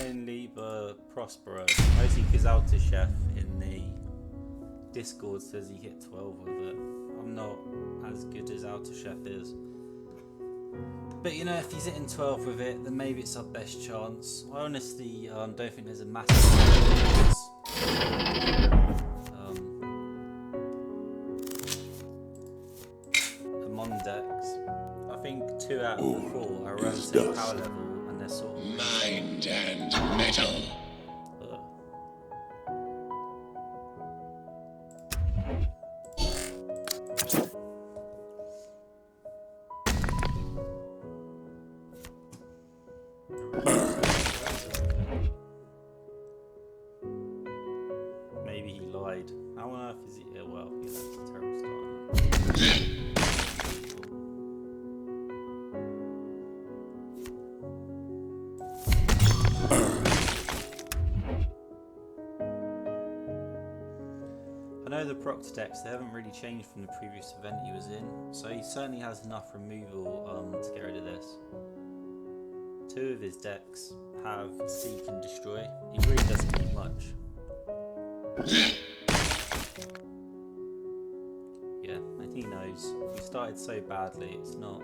playing Liber Prospero, mostly because Alta Chef in the Discord says he hit 12 with it. I'm not as good as Alta Chef is. But you know, if he's hitting 12 with it, then maybe it's our best chance. I honestly don't think there's a massive chance. Amon decks. I think 2 out of the 4 are around the same power level, and they're sort of mind and metal. Maybe he lied. How on earth is he? Well, yeah, that's a terrible start. I know the Proctor decks, they haven't really changed from the previous event he was in, so he certainly has enough removal to get rid of this. 2 of his decks have Seek and Destroy. He really doesn't need much. Yeah, and he knows. We started so badly, it's not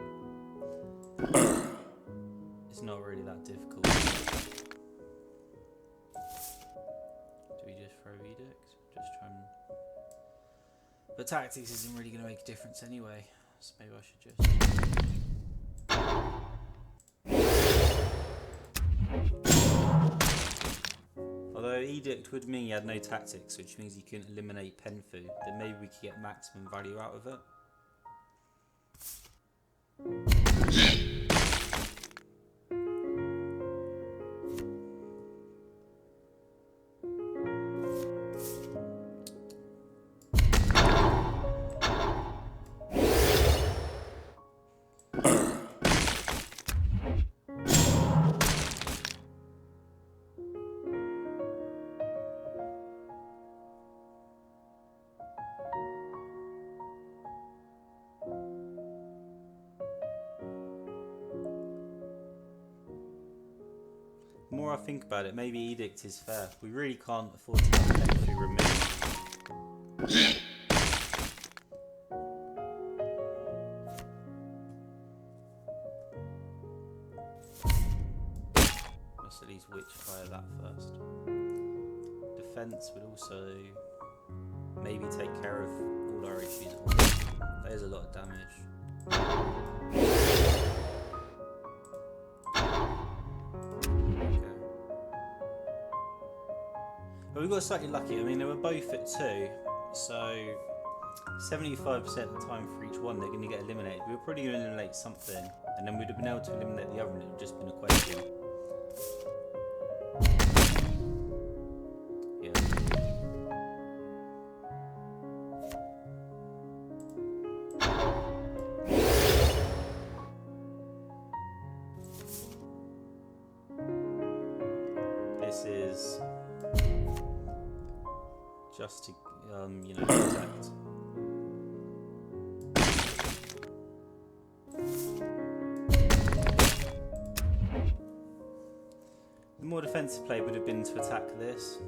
really that difficult. Do we just throw Edict? Just try and... But tactics isn't really going to make a difference anyway, so maybe I should just... Although Edict would mean he had no tactics, which means he couldn't eliminate Penfu, then maybe we could get maximum value out of it. The more I think about it, maybe Edict is fair. We really can't afford to have Penfu removed. Must at least Witchfire that first. Defense would also maybe take care of all our issues at once. That is a lot of damage. But we got slightly lucky. I mean, they were both at 2, so 75% of the time for each one they're going to get eliminated. We were probably going to eliminate something, and then we'd have been able to eliminate the other, and it would have just been a question. Yeah. This is just to, you know, protect. The more defensive play would have been to attack this,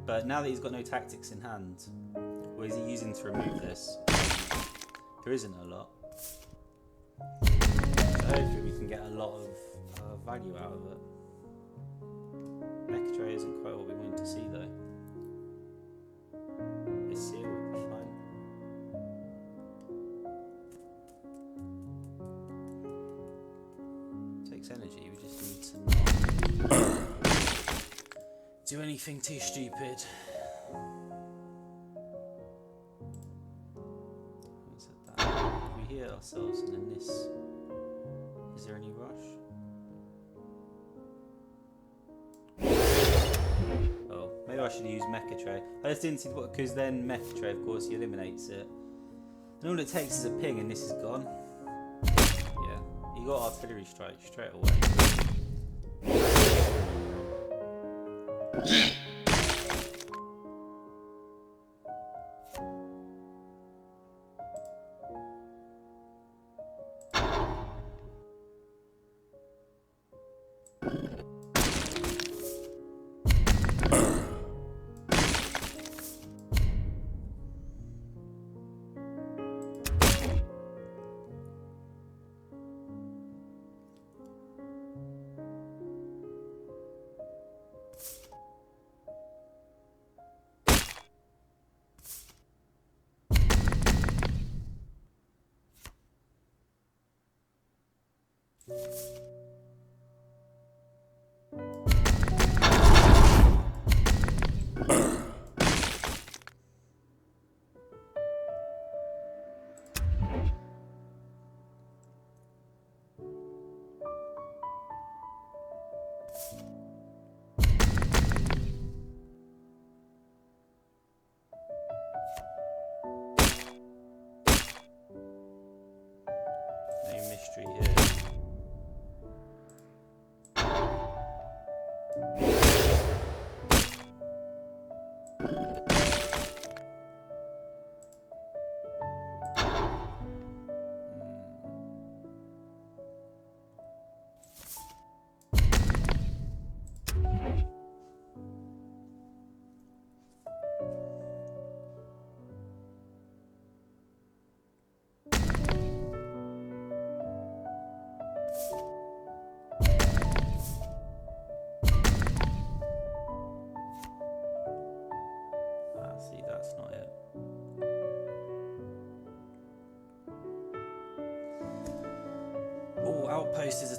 but now that he's got no tactics in hand, what is he using to remove this? There isn't a lot. So hopefully we can get a lot of value out of it. Mecha Tray isn't quite what we wanted to see though. This seal would be fine. Takes energy, we just need to not do anything too stupid. Having said that, we heal ourselves and then this... Is there any rush? Oh, maybe I should use Mecha Tray. I just didn't see what, because then Mecha Tray, of course, he eliminates it. And all it takes is a ping and this is gone. Yeah, he got Artillery Strike straight away.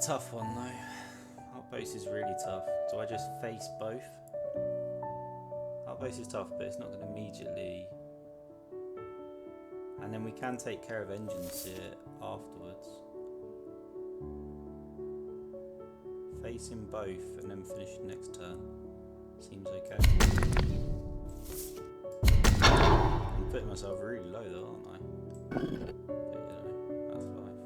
tough one though. Outpost is really tough. Do I just face both? Outpost is tough, but it's not going to immediately. And then we can take care of engines here afterwards. Facing both and then finish the next turn. Seems okay. I'm putting myself really low though, aren't I? But, that's life.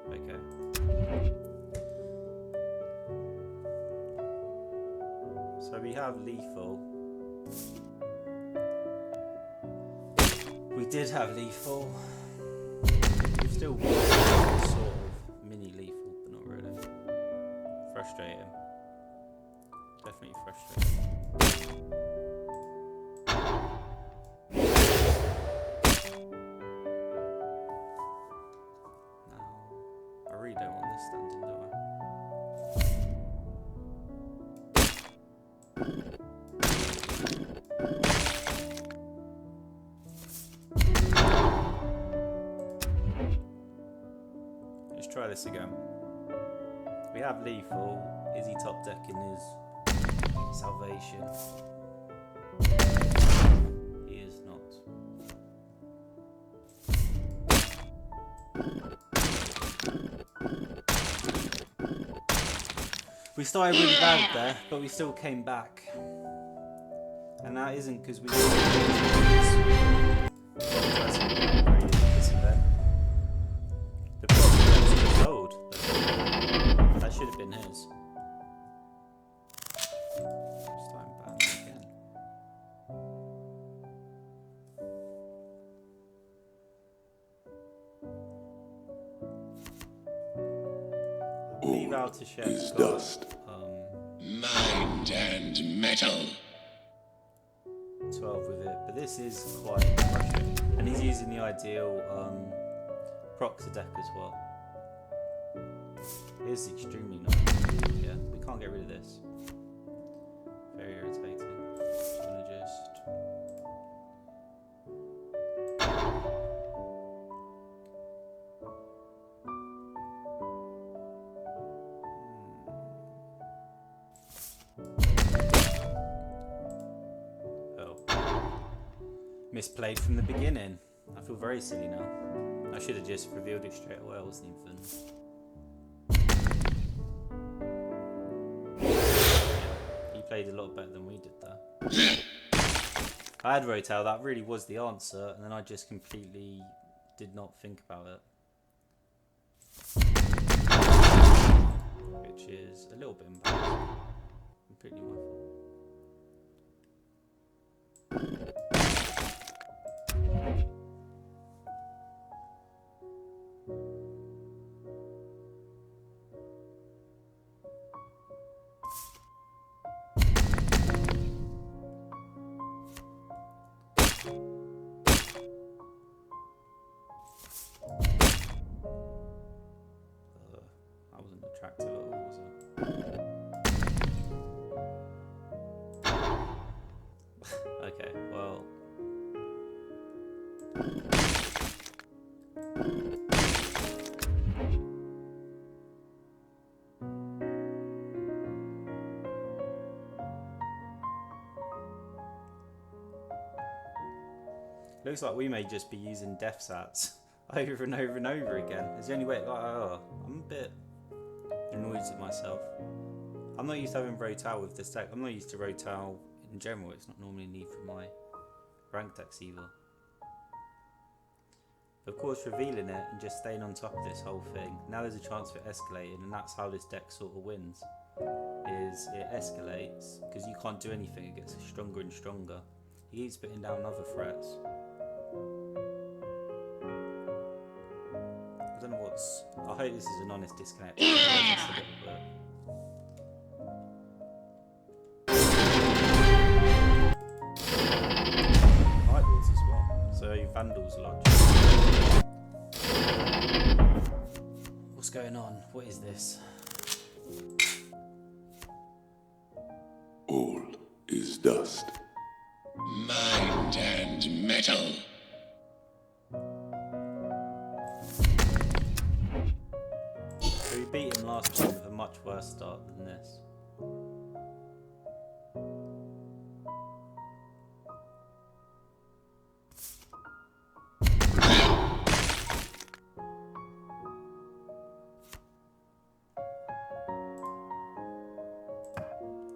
Okay. So we have lethal. We did have lethal. We've still got sort of mini lethal, but not really. Frustrating. Definitely frustrating. Now, I really don't want this standing, do I? Let's try this again. We have lethal. Is he top decking his salvation? He is not. We started really bad there, but we still came back. And that isn't because we this event. The problem is sold. That should have been his. Just time back again. Leave out to chef's got mind and metal. 12 with it, but this is quite frustrating. And he's using the ideal proxy deck as well. It is extremely nice. Yeah, we can't get rid of this. Very irritating. Just gonna just. Misplayed from the beginning. I feel very silly now. I should have just revealed it straight away. I wasn't even. He played a lot better than we did there. I had Rotel, that really was the answer, and then I just completely did not think about it. Which is a little bit embarrassing. Completely my fault. That wasn't attractive at all, was it? Okay, well. Looks like we may just be using death sats over and over and over again. It's the only way. I'm a bit annoyed at myself. I'm not used to having Rotal with this deck. I'm not used to Rotal in general. It's not normally a need for my rank decks either. But of course, revealing it and just staying on top of this whole thing. Now there's a chance for escalating, and that's how this deck sort of wins. Is it escalates because you can't do anything. It gets stronger and stronger. He keeps putting down other threats. I don't know what's. I hope this is an honest disconnect. Idles as well. So Vandals Lodge. What's going on? What is this? All is dust. Mind and metal. beat him last time with a much worse start than this.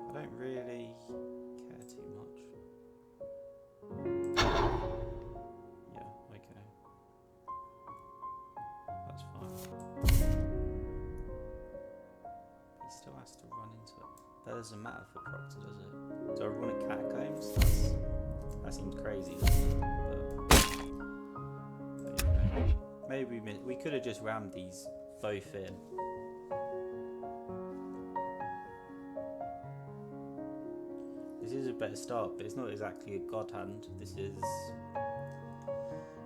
I don't really care too much. Yeah, okay. That's fine. He still has to run into it. That doesn't matter for Proctor, does it? Do I run a Catacombs? That seems crazy, doesn't it? But yeah. Maybe we could have just rammed these both in. This is a better start, but it's not exactly a god hand. This is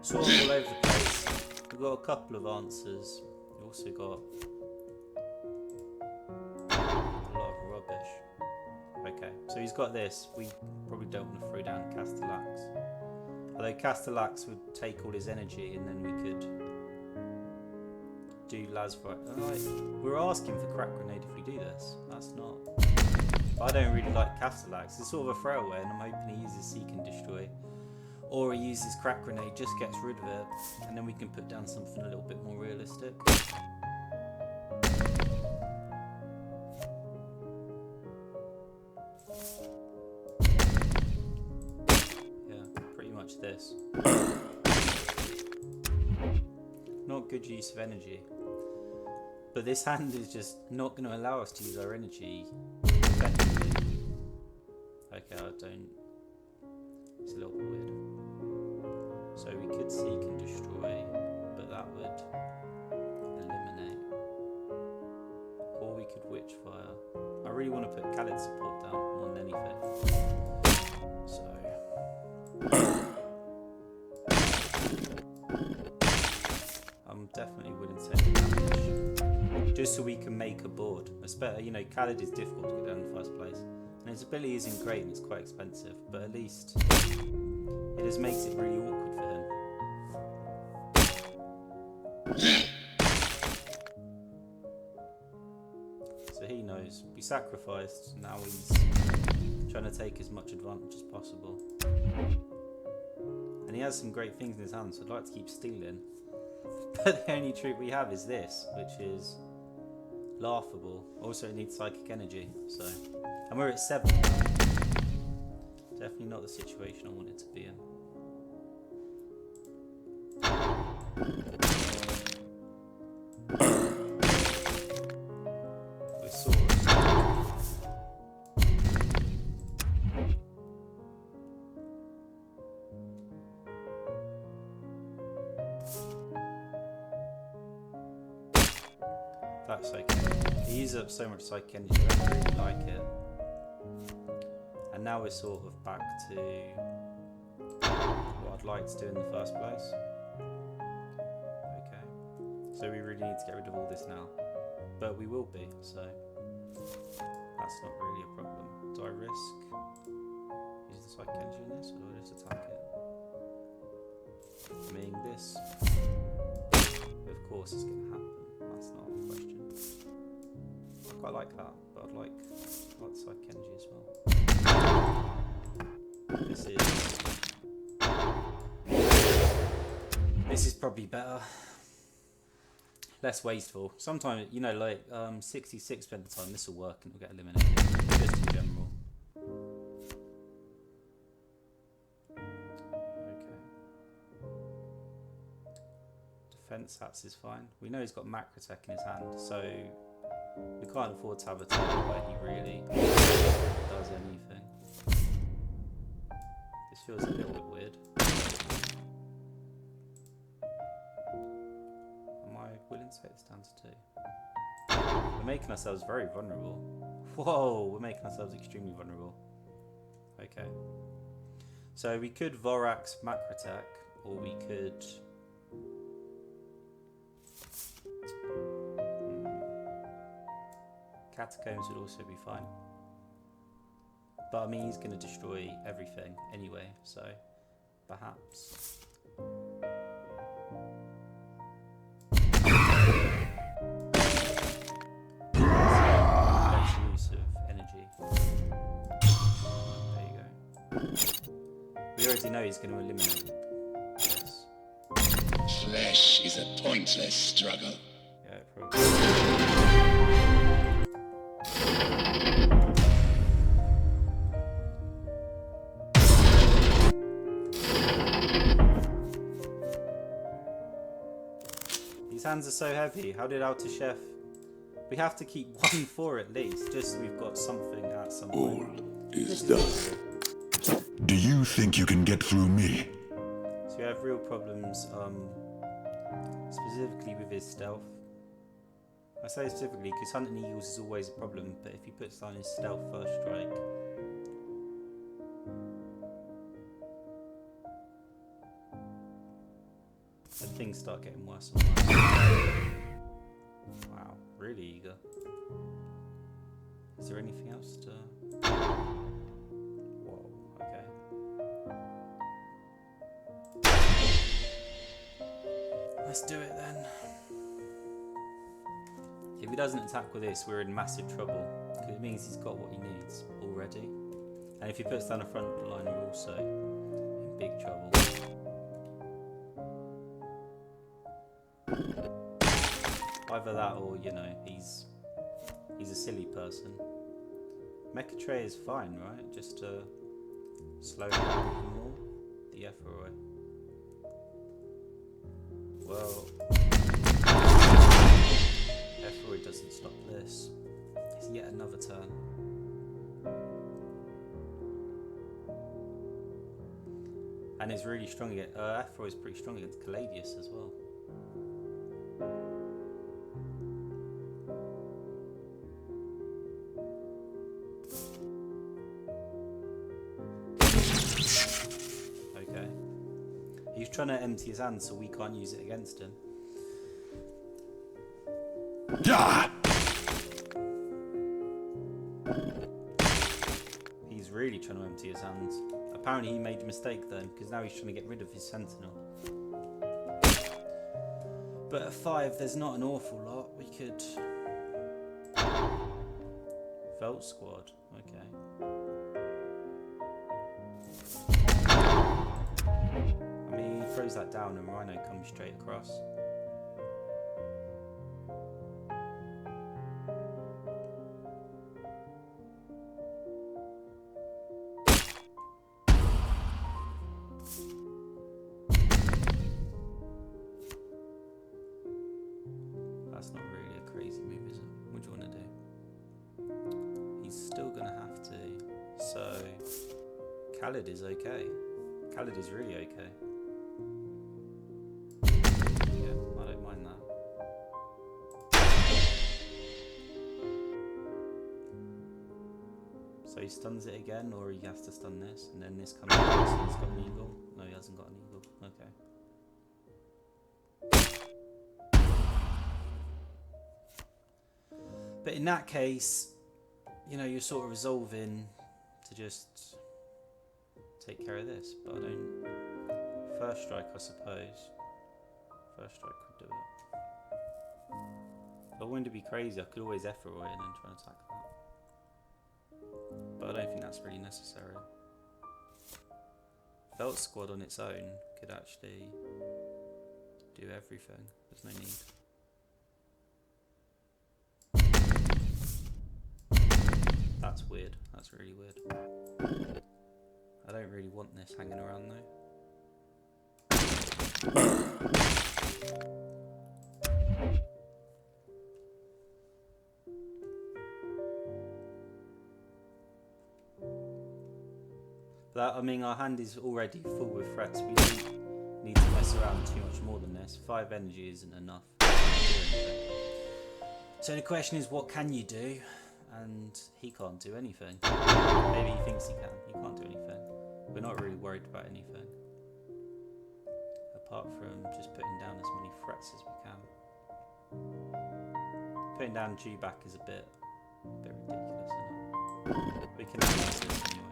sort of all over the place. We've got a couple of answers. We've also got a lot of rubbish. Okay, so he's got this. We probably don't want to throw down Castellax. Although Castellax would take all his energy and then we could do Lasbright. We're asking for Crack Grenade if we do this. That's not... I don't really like Castellax. It's sort of a throwaway and I'm hoping he uses Seek and Destroy. Or he uses Crack Grenade, just gets rid of it, and then we can put down something a little bit more realistic. Yeah, pretty much this. Not good use of energy. But this hand is just not going to allow us to use our energy effectively. Okay, I don't... It's a little bit weird. So we could Seek and Destroy, but that would eliminate. Or we could Witchfire. I really want to put Khaled support down more than anything. So... I'm definitely willing to take damage. Just so we can make a board. You know, Khaled is difficult to get down in the first place. And his ability isn't great and it's quite expensive, but at least it just makes it really awkward for him. So he knows. We sacrificed, now he's trying to take as much advantage as possible. And he has some great things in his hand, so I'd like to keep stealing. But the only troop we have is this, which is laughable. Also it needs psychic energy, so... And we're at 7 now. Definitely not the situation I wanted to be in. We're sort of... That's okay. He uses up so much psychic energy, I don't really like it. And now we're sort of back to what I'd like to do in the first place. Okay. So we really need to get rid of all this now. But we will be, so that's not really a problem. Do I risk using the psychic energy in this, or do I just attack it? I mean, this, of course, is going to happen. That's not a question. I quite like that, but I'd like psychic energy as well. This is probably better. Less wasteful. Sometimes, you know, like 66% of the time this will work and it'll get eliminated. Just in general. Okay. Defense hats is fine. We know he's got Macrotech in his hand, so we can't afford to have a turn where he really does anything. This feels a little bit weird. Am I willing to take this down to 2? We're making ourselves very vulnerable. Whoa, we're making ourselves extremely vulnerable. Okay. So we could Vorax Macrotech, or we could... Catacombs would also be fine. But I mean, he's going to destroy everything anyway, so perhaps. already know he's going to eliminate this. Flesh is a pointless struggle. Yeah, probably. These hands are so heavy. How did Alta Chef? We have to keep 1-4 at least, just so we've got something at some point. All is done. Do you think you can get through me? So we have real problems, specifically with his stealth. I say specifically because hunting eagles is always a problem, but if he puts down his stealth first strike, then things start getting worse and worse. Wow, really eager. Is there anything else to... Whoa, okay. Let's do it then. If he doesn't attack with this, we're in massive trouble, because it means he's got what he needs already. And if he puts down a front line, we're also in big trouble. Either that or, you know, he's a silly person. Mecha Tray is fine, right? Just to slow down even more. The Ephoroy. Well, Ephoroy doesn't stop this. It's yet another turn. And it's really strong against... Ephoroy's pretty strong against Caladius as well. Okay. He's trying to empty his hand so we can't use it against him. He's really trying to empty his hands. Apparently he made a mistake then, because now he's trying to get rid of his Sentinel. But at 5 there's not an awful lot. We could... Felt Squad, okay. I mean, he throws that down and Rhino comes straight across. That's not really a crazy move, is it? What do you want to do? He's still going to have to. So, Khalid is okay. Khalid is really okay. Yeah, I don't mind that. So he stuns it again, or he has to stun this, and then this comes out, so he's got an eagle. No, he hasn't got an eagle. Okay. But in that case, you know, you're sort of resolving to just take care of this. But I don't... First strike, I suppose. First strike could do it. If I wanted to be crazy, I could always Ephoroy and then try and attack that. But I don't think that's really necessary. Felt Squad on its own could actually do everything. There's no need. That's weird. That's really weird. I don't really want this hanging around though. That, I mean, our hand is already full with threats. We don't need to mess around too much more than this. 5 energy isn't enough to do anything. So the question is, what can you do? And he can't do anything. Maybe he thinks he can. He can't do anything. We're not really worried about anything. Apart from just putting down as many threats as we can. Putting down G back is a bit ridiculous, isn't it? We can use this anyway.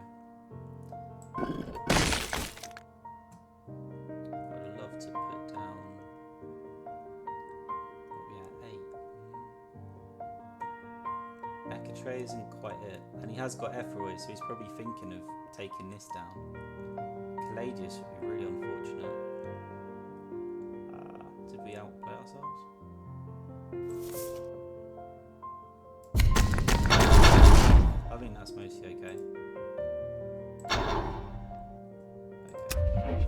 I'd love to put down... What are we at? 8. Mecha Tray isn't quite it. And he has got Ephoroy, so he's probably thinking of taking this down. Caladius would be really unfortunate. Did we outplay ourselves? I think that's mostly okay. Okay.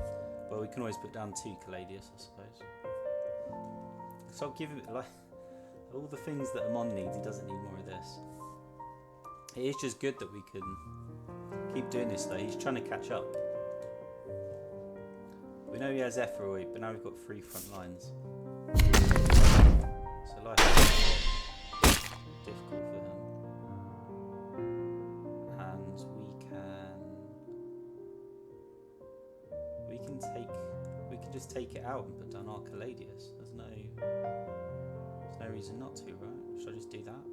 Well, we can always put down 2 Caladius, I suppose. So I'll give him, like, all the things that Amon needs, he doesn't need more of this. It is just good that we can keep doing this though. He's trying to catch up. We know he has Ephoroid, but now we've got 3 front lines. So life is difficult for him. And we can just take it out and put down our Caladius. There's no reason not to, right? Should I just do that?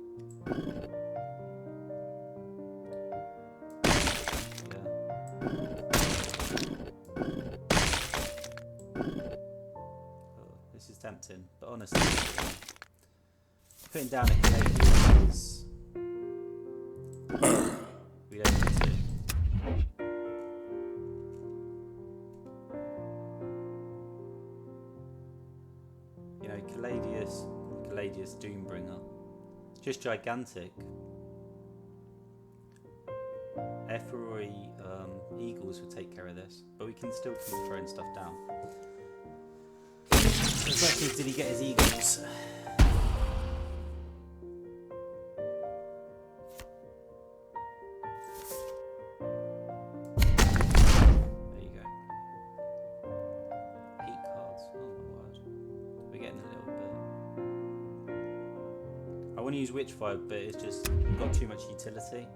Tempting, but honestly, putting down a Caladius is we don't need to. You know, Caladius Doombringer, it's just gigantic. Ephoroid Eagles would take care of this, but we can still keep throwing stuff down. The question is, did he get his eagles? There you go. 8 cards. Oh my word. We're getting a little bit. I want to use Witchfire, but it's just got too much utility.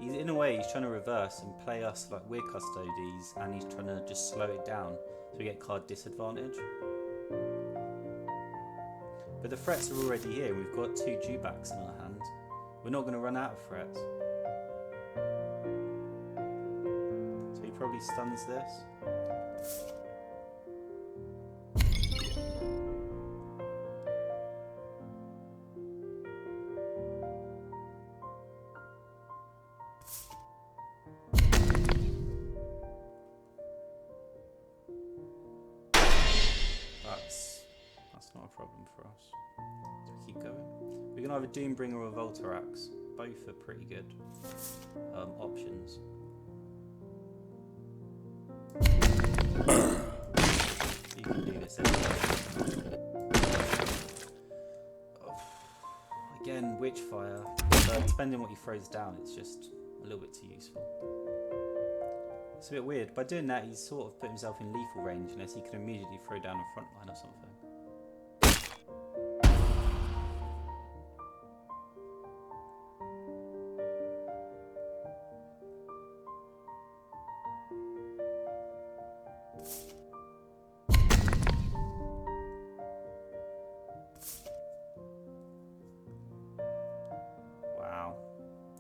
In a way, he's trying to reverse and play us like we're custodies, and he's trying to just slow it down so we get card disadvantage. But the threats are already here. We've got 2 dewbacks in our hand. We're not going to run out of threats. So he probably stuns this. That's not a problem for us. So we keep going. We can either Doombringer or Voltarax. Both are pretty good options. You can do this anyway. Again, Witchfire. Depending on what he throws down, it's just a little bit too useful. It's a bit weird. By doing that, he's sort of put himself in lethal range, unless he can immediately throw down a front line or something. Wow.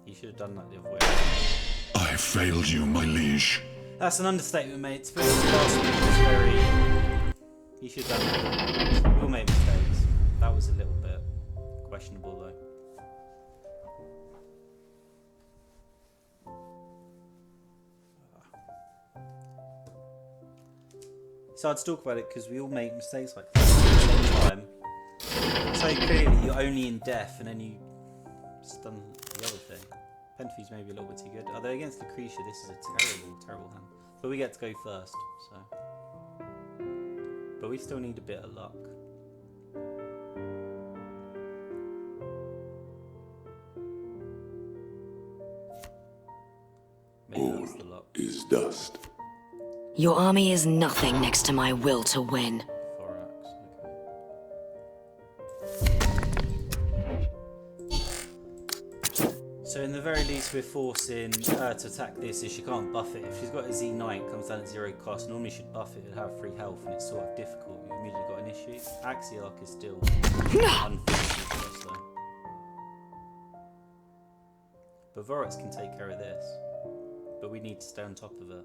He should have done that the other way. I failed you, my liege. That's an understatement, mate. To put this last week was very... You should have done that. We all made mistakes. That was a little bit questionable, though. It's hard to talk about it because we all make mistakes like that at the same time. So clearly you're only in death and then you stun the other thing. Pentafe's maybe a little bit too good. Although against Lucretia this is a terrible, terrible hand. But we get to go first, so. But we still need a bit of luck. Maybe that's the luck. Is dust. Your army is nothing next to my will to win. Thorax, okay. So in the very least we're forcing her to attack this if she can't buff it. If she's got a Z Knight, comes down at 0 cost, normally she'd buff it, it'd have 3 health and it's sort of difficult. You immediately got an issue. Axiarch is still unfortunate for us though. But Vorax can take care of this. But we need to stay on top of it.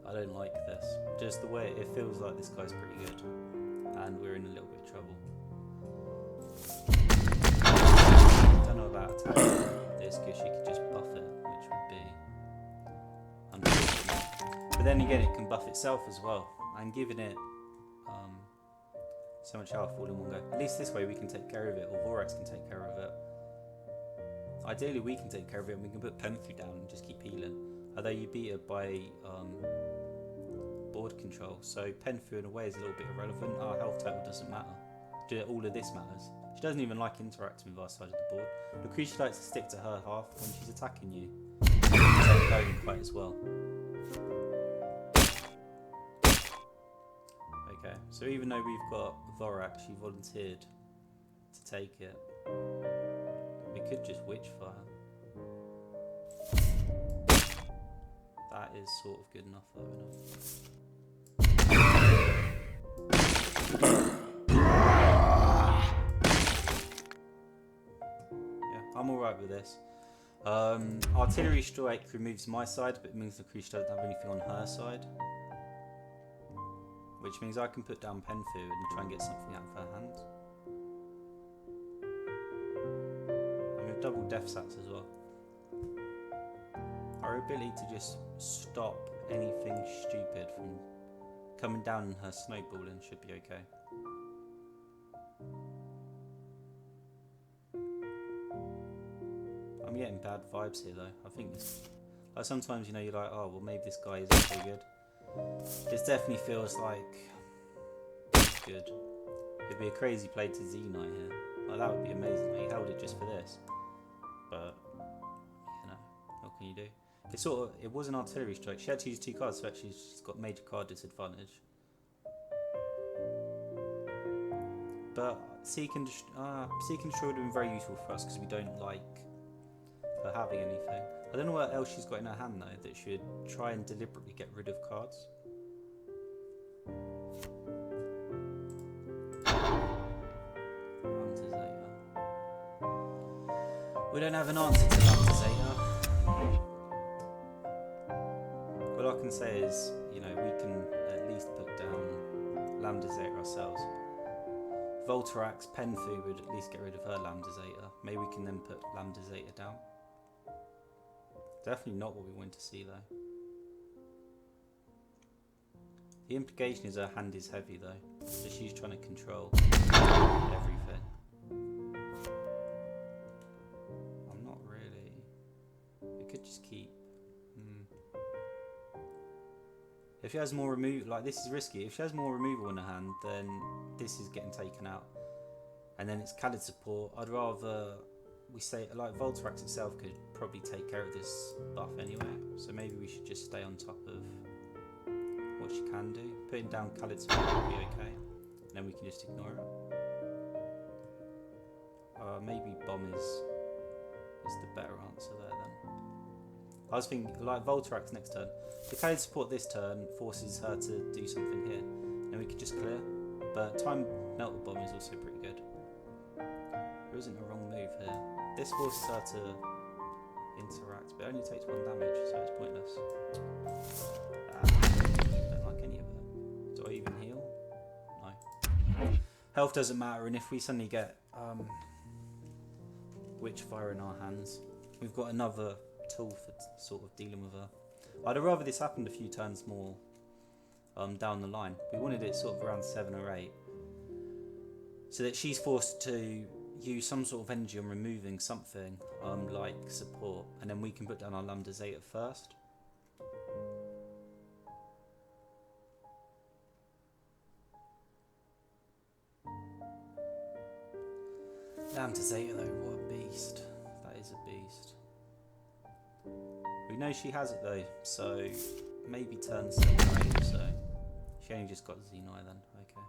I don't like this. Just the way it feels like this guy's pretty good, and we're in a little bit of trouble. Don't know about attacking this because she could just buff it, which would be unfortunate. But then again, it can buff itself as well, and giving it so much health all in one go. At least this way we can take care of it, or Vorax can take care of it. Ideally, we can take care of it, and we can put Penfu down and just keep healing. Although you beat it by board control, so Penfu in a way is a little bit irrelevant. Our health total doesn't matter. All of this matters. She doesn't even like interacting with our side of the board. Lucretia likes to stick to her half when she's attacking you. Take loading quite as well. Okay, so even though we've got Vorax, she volunteered to take it. We could just Witchfire. That is sort of good enough though, Yeah, I'm alright with this. Artillery strike removes my side, but it means Lucretia doesn't have anything on her side. Which means I can put down Penfu and try and get something out of her hand. And with double Death Sats as well. Our ability to just stop anything stupid from coming down in her snowballing should be okay. I'm getting bad vibes here though. I think this, like sometimes, you know, you're like, oh well, maybe this guy isn't so good. This definitely feels like it's good. It'd be a crazy play to Xenai here. Like that would be amazing. Like, he held it just for this. But you know, what can you do? It was an artillery strike. She had to use 2 cards, so actually she's got major card disadvantage. But Seek and Destroy would have been very useful for us because we don't like her having anything. I don't know what else she's got in her hand though that should try and deliberately get rid of cards. Zeta. We don't have an answer to Zeta. All I can say is, you know, we can at least put down Lambda Zeta ourselves. Voltarax, Penfu would at least get rid of her Lambda Zeta. Maybe we can then put Lambda Zeta down. Definitely not what we want to see though. The implication is her hand is heavy though, so she's trying to control everything. I'm not really. We could just keep. If she has more removal, like this is risky. If she has more removal in her hand, then this is getting taken out, and then it's Khalid support. I'd rather. We say, like, Voltarax itself could probably take care of this buff anyway, so maybe we should just stay on top of what she can do. Putting down Khalid's support would be okay, and then we can just ignore it. Maybe Bomb is the better answer there then. I was thinking, like, Voltarax next turn. The Khalid support this turn forces her to do something here, and we could just clear. But Time Melt the Bomb is also pretty good. There isn't a wrong move here. This forces her to interact, but it only takes 1 damage, so it's pointless. Don't like any of it. Do I even heal? No. Health doesn't matter, and if we suddenly get Witchfire in our hands, we've got another tool for sort of dealing with her. I'd have rather this happened a few turns more down the line. We wanted it sort of around 7 or 8, so that she's forced to use some sort of energy on removing something like support, and then we can put down our Lambda Zeta first. Lambda Zeta though, what a beast. That is a beast. We know she has it though, so maybe turn 7 or 8, so she only just got Xenai then, okay.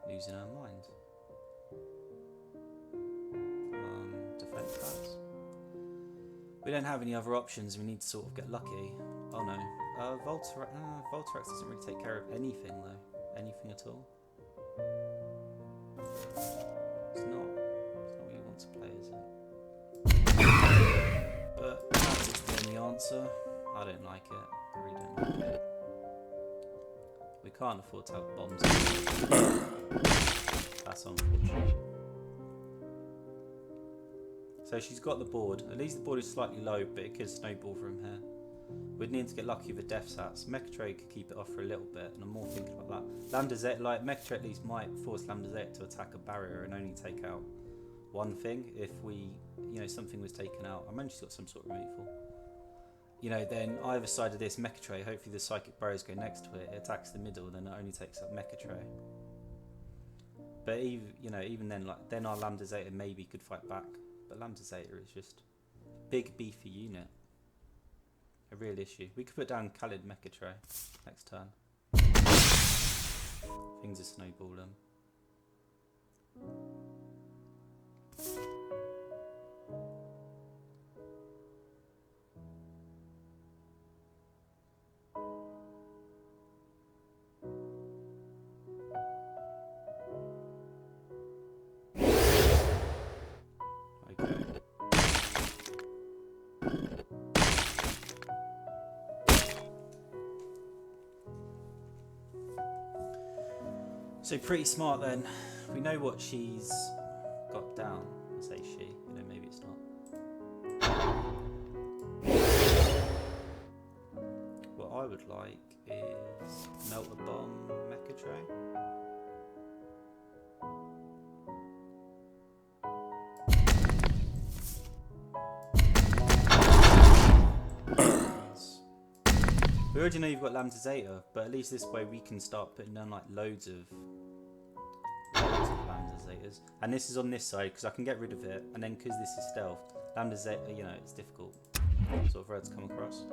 Losing her mind. Defense cards. We don't have any other options, we need to sort of get lucky. Oh no. Voltarax doesn't really take care of anything though. Anything at all. It's not what you want to like it. I really don't like it. We can't afford to have bombs. That's unfortunate. So she's got the board. At least the board is slightly low, but it could snowball from here. We'd need to get lucky with Death Sats. Mecha could keep it off for a little bit, and I'm more thinking about that. Lambda Zeta, like Mecha at least might force Lambda Zeta to attack a barrier and only take out one thing if we, you know, something was taken out. I imagine she's got some sort of removal. You know, then either side of this Mecha Tray, hopefully the Psychic Barriers go next to it. It attacks the middle, then it only takes up Mecha Tray. But even, you know, even then, like, then our Lambda Zeta maybe could fight back. But Lambda Zeta is just big beefy unit. A real issue. We could put down Khalid Mecha Tray next turn. Things are snowballing. So pretty smart then. We know what she's got down. I say she, you know, maybe it's not. What I would like is melt a bomb Mecha Tray. We already know you've got Lambda Zeta, but at least this way we can start putting down like loads of Lambda Zetas. And this is on this side because I can get rid of it, and then because this is stealth, Lambda Zeta, you know, it's difficult sort of road to come across.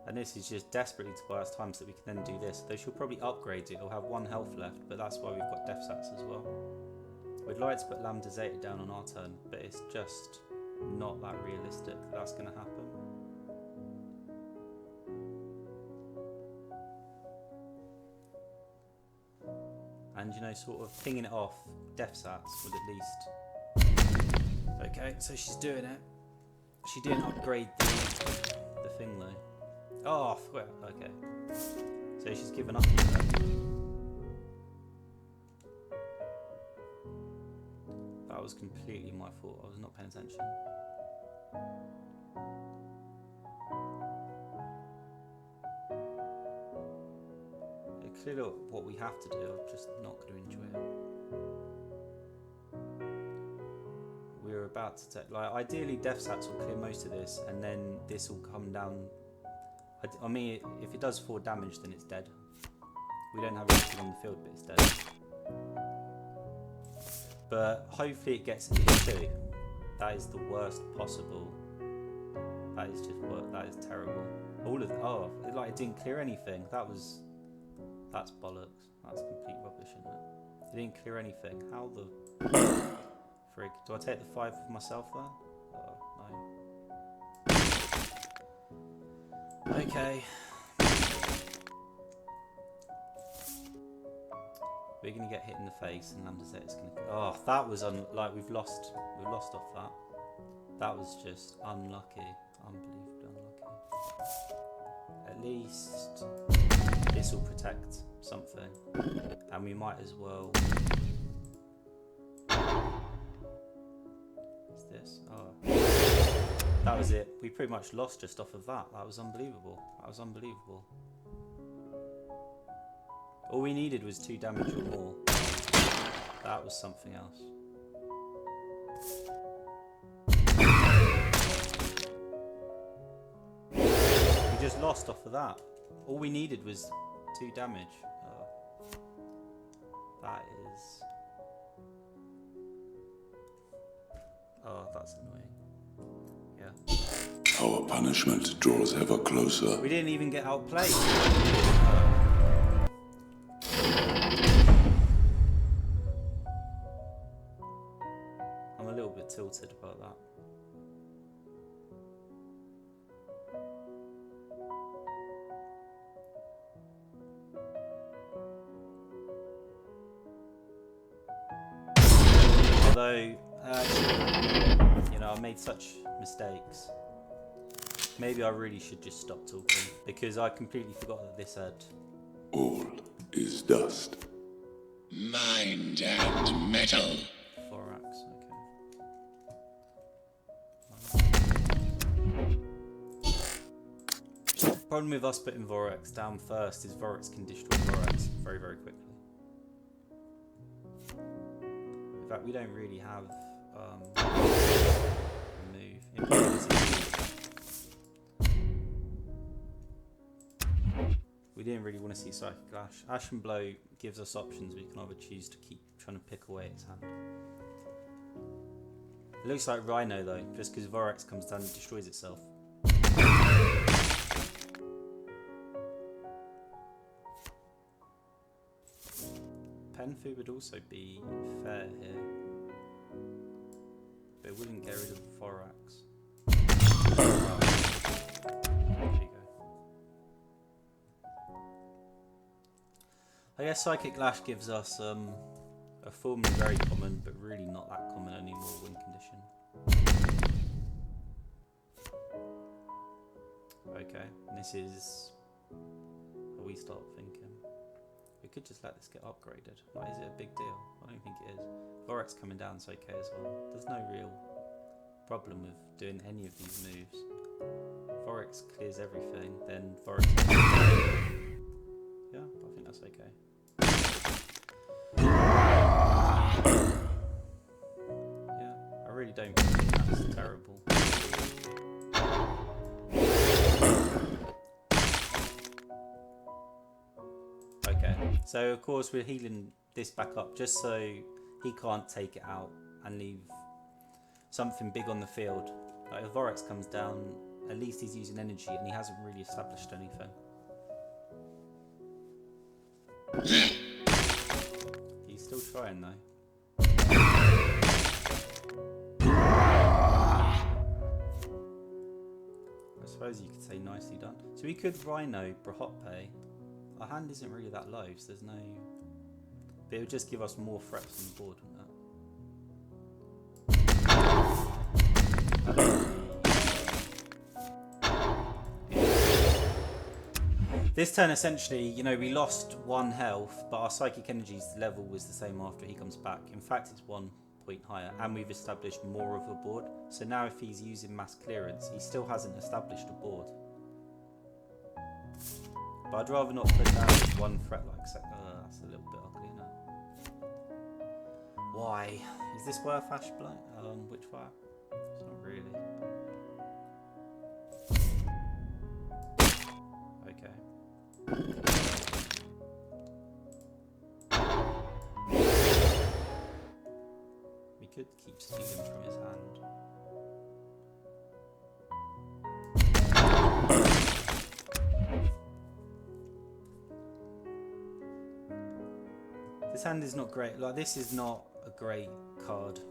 And this is just desperately to buy us time so that we can then do this. Though she'll probably upgrade it, it'll have 1 health left, but that's why we've got Death Sats as well. We'd like to put Lambda Zeta down on our turn, but it's just not that realistic that's going to happen. And, you know, sort of pinging it off Death Sats would at least... Okay, so she's doing it. She didn't upgrade the thing though. Oh, well, okay. So she's given up. That was completely my fault. I was not paying attention. Clearly what we have to do, I'm just not going to enjoy it. We're about to take, like, ideally Death Sats will clear most of this, and then this will come down. I mean, if it does 4 damage, then it's dead. We don't have anything on the field, but it's dead. But hopefully it gets at least 2. That is the worst possible. That is just that is terrible. All of it didn't clear anything. That's bollocks. That's complete rubbish, isn't it? It didn't clear anything. How the frig? Do I take the 5 of myself then? No. Okay. We're gonna get hit in the face, and Lambda Zeta's gonna. Oh, that was we've lost off that. That was just unlucky, unbelievably unlucky. At least this will protect something, and we might as well. What's this? Oh, that was it. We pretty much lost just off of that. That was unbelievable. That was unbelievable. All we needed was 2 damage or more. That was something else. We just lost off of that. All we needed was 2 damage. That is... Oh, that's annoying. Yeah. Our punishment draws ever closer. We didn't even get outplayed. I'm a little bit tilted about that. Although, you know, I made such mistakes. Maybe I really should just stop talking, because I completely forgot that this had... All is dust. Mind and metal. Thorax, okay. Problem with us putting Vorax down first is Vorax can destroy Vorax very, very quickly. In fact, we don't really have a move. We didn't really want to see Psychic Lash. Ashen Blow gives us options. We can either choose to keep trying to pick away its hand. It looks like Rhino though, just because Vorax comes down and destroys itself. Penfu would also be fair here, but it wouldn't get rid of Vorax. There you go. I guess Psychic Lash gives us a formerly very common, but really not that common anymore, win condition. Okay, and this is how we start thinking. We could just let this get upgraded. Like, is it a big deal? I don't think it is. Vorax coming down is okay as well. There's no real problem with doing any of these moves. Vorax clears everything, then Vorax... Yeah, I think that's okay. Yeah, I really don't think that's terrible. Okay, so of course we're healing this back up just so he can't take it out and leave something big on the field. Like if Vorax comes down, at least he's using energy and he hasn't really established anything. He's still trying though. I suppose you could say nicely done. So we could Rhino Brahoppe. Our hand isn't really that low, so there's no... But it would just give us more threats on the board, wouldn't that? This turn essentially, you know, we lost 1 health, but our psychic energy's level was the same after he comes back. In fact, it's 1 point higher, and we've established more of a board. So now if he's using mass clearance, he still hasn't established a board. But I'd rather not put down 1 threat like so. That's a little bit ugly now. Why? Is this worth Ash Blow? Which fire? It's not really. Okay. We could keep stealing from his hand. This hand is not great. Like, this is not a great card.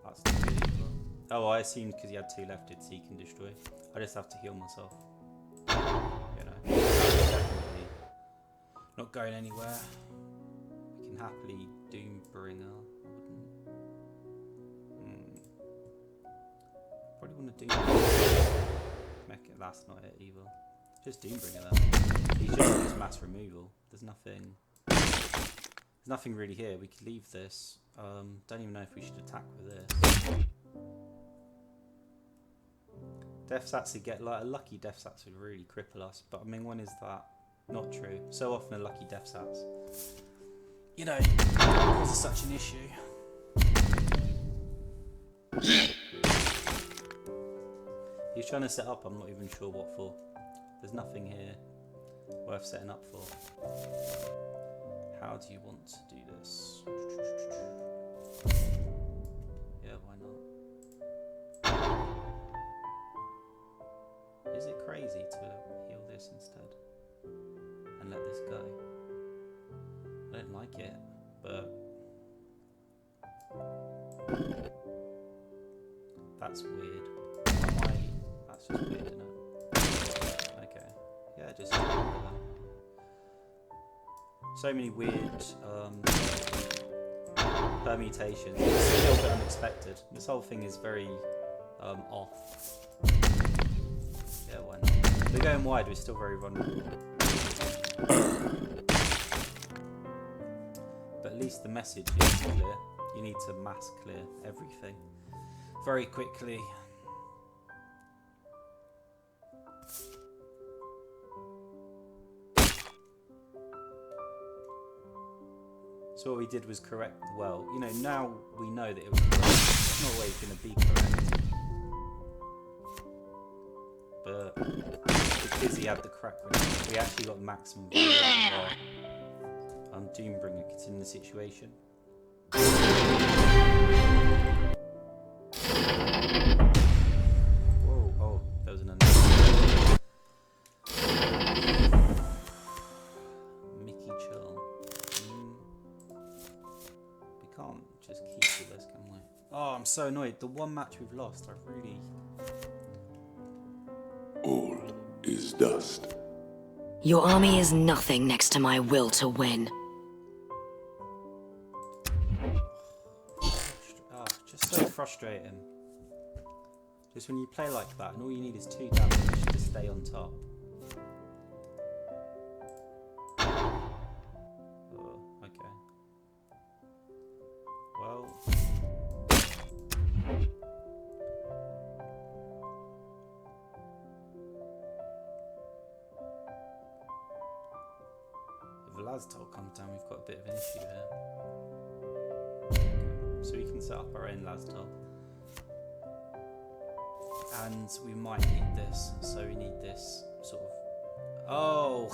That's not good either. Oh, I assumed because he had 2 left, it's he can destroy. I just have to heal myself. You know, definitely not going anywhere. We can happily Doombringer. Probably want to Doombringer. That's not it either. Just Doombringer then. He's just used mass removal. There's nothing really here. We could leave this. Don't even know if we should attack with this. Death Sats would get, like, a lucky Death Sats would really cripple us. But I mean, when is that not true? So often a lucky Death Sats, you know, causes such an issue. He's trying to set up, I'm not even sure what for. There's nothing here worth setting up for. How do you want to do this? Yeah, why not? Is it crazy to heal this instead and let this go? I don't like it, but that's weird. That's just weird, isn't it? Okay, yeah, just so many weird permutations. It's a little bit unexpected. This whole thing is very off. We're going wide, we're still very vulnerable. But at least the message is clear. You need to mass clear everything very quickly. So what we did was correct well. You know, now we know that it was correct. It's not always going to be correct. But because he had the crack grenade, we actually got maximum value as well. Doombringer gets in the situation. Whoa, oh, that was an unnecessary. Mickey chill. We can't just keep with this, can we? Oh, I'm so annoyed. The one match we've lost, I really... All is dust. Your army is nothing next to my will to win. Oh, just so frustrating. Just when you play like that and all you need is 2 damage to stay on top. Oh, okay. Well... If Laztol comes down, we've got a bit of an issue here. Okay. So we can set up our own Laztol. And we might need this, so we need this sort of... Oh!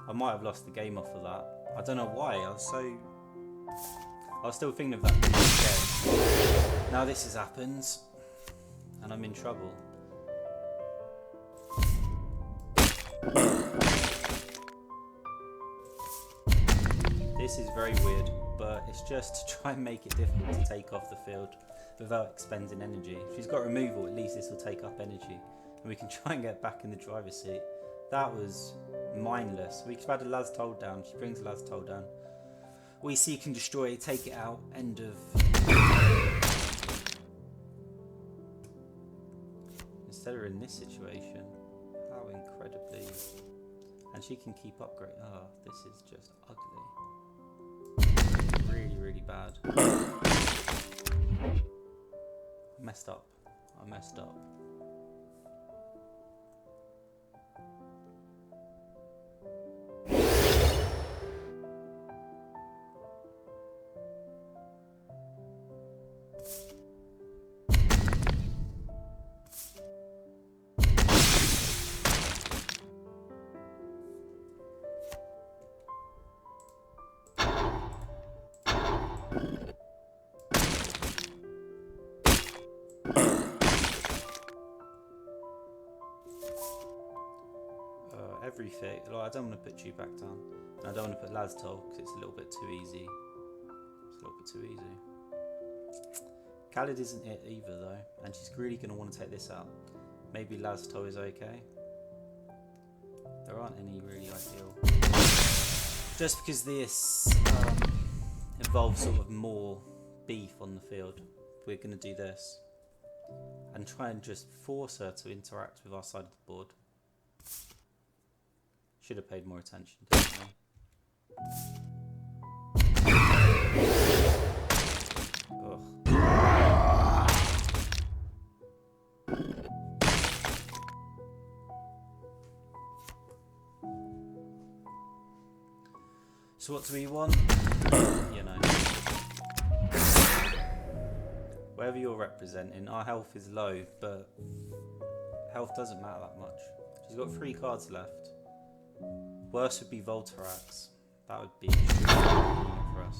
I might have lost the game off of that. I don't know why, I was still thinking of that previous game. Now this has happened, and I'm in trouble. This is very weird, but it's just to try and make it difficult to take off the field without expending energy. If she's got removal, at least this will take up energy and we can try and get back in the driver's seat. That was mindless. We could have had a Laztol down. She brings a Laztol down. We seek and destroy, take it out, end of... Instead we're in this situation. How incredibly... And she can keep upgrading. Oh, this is just ugly. Really, really bad. I messed up. Everything. Like, I don't want to put you back down. And I don't want to put Laztol because it's a little bit too easy. Khalid isn't it either though, and she's really going to want to take this out. Maybe Laztol is okay. There aren't any really ideal. Just because this involves sort of more beef on the field, we're going to do this. And try and just force her to interact with our side of the board. Should have paid more attention, definitely. Ugh. So what do we want? You know. Wherever you're representing, our health is low, but health doesn't matter that much. She's got 3 cards left. Worst would be Voltarax. That would be extremely for us.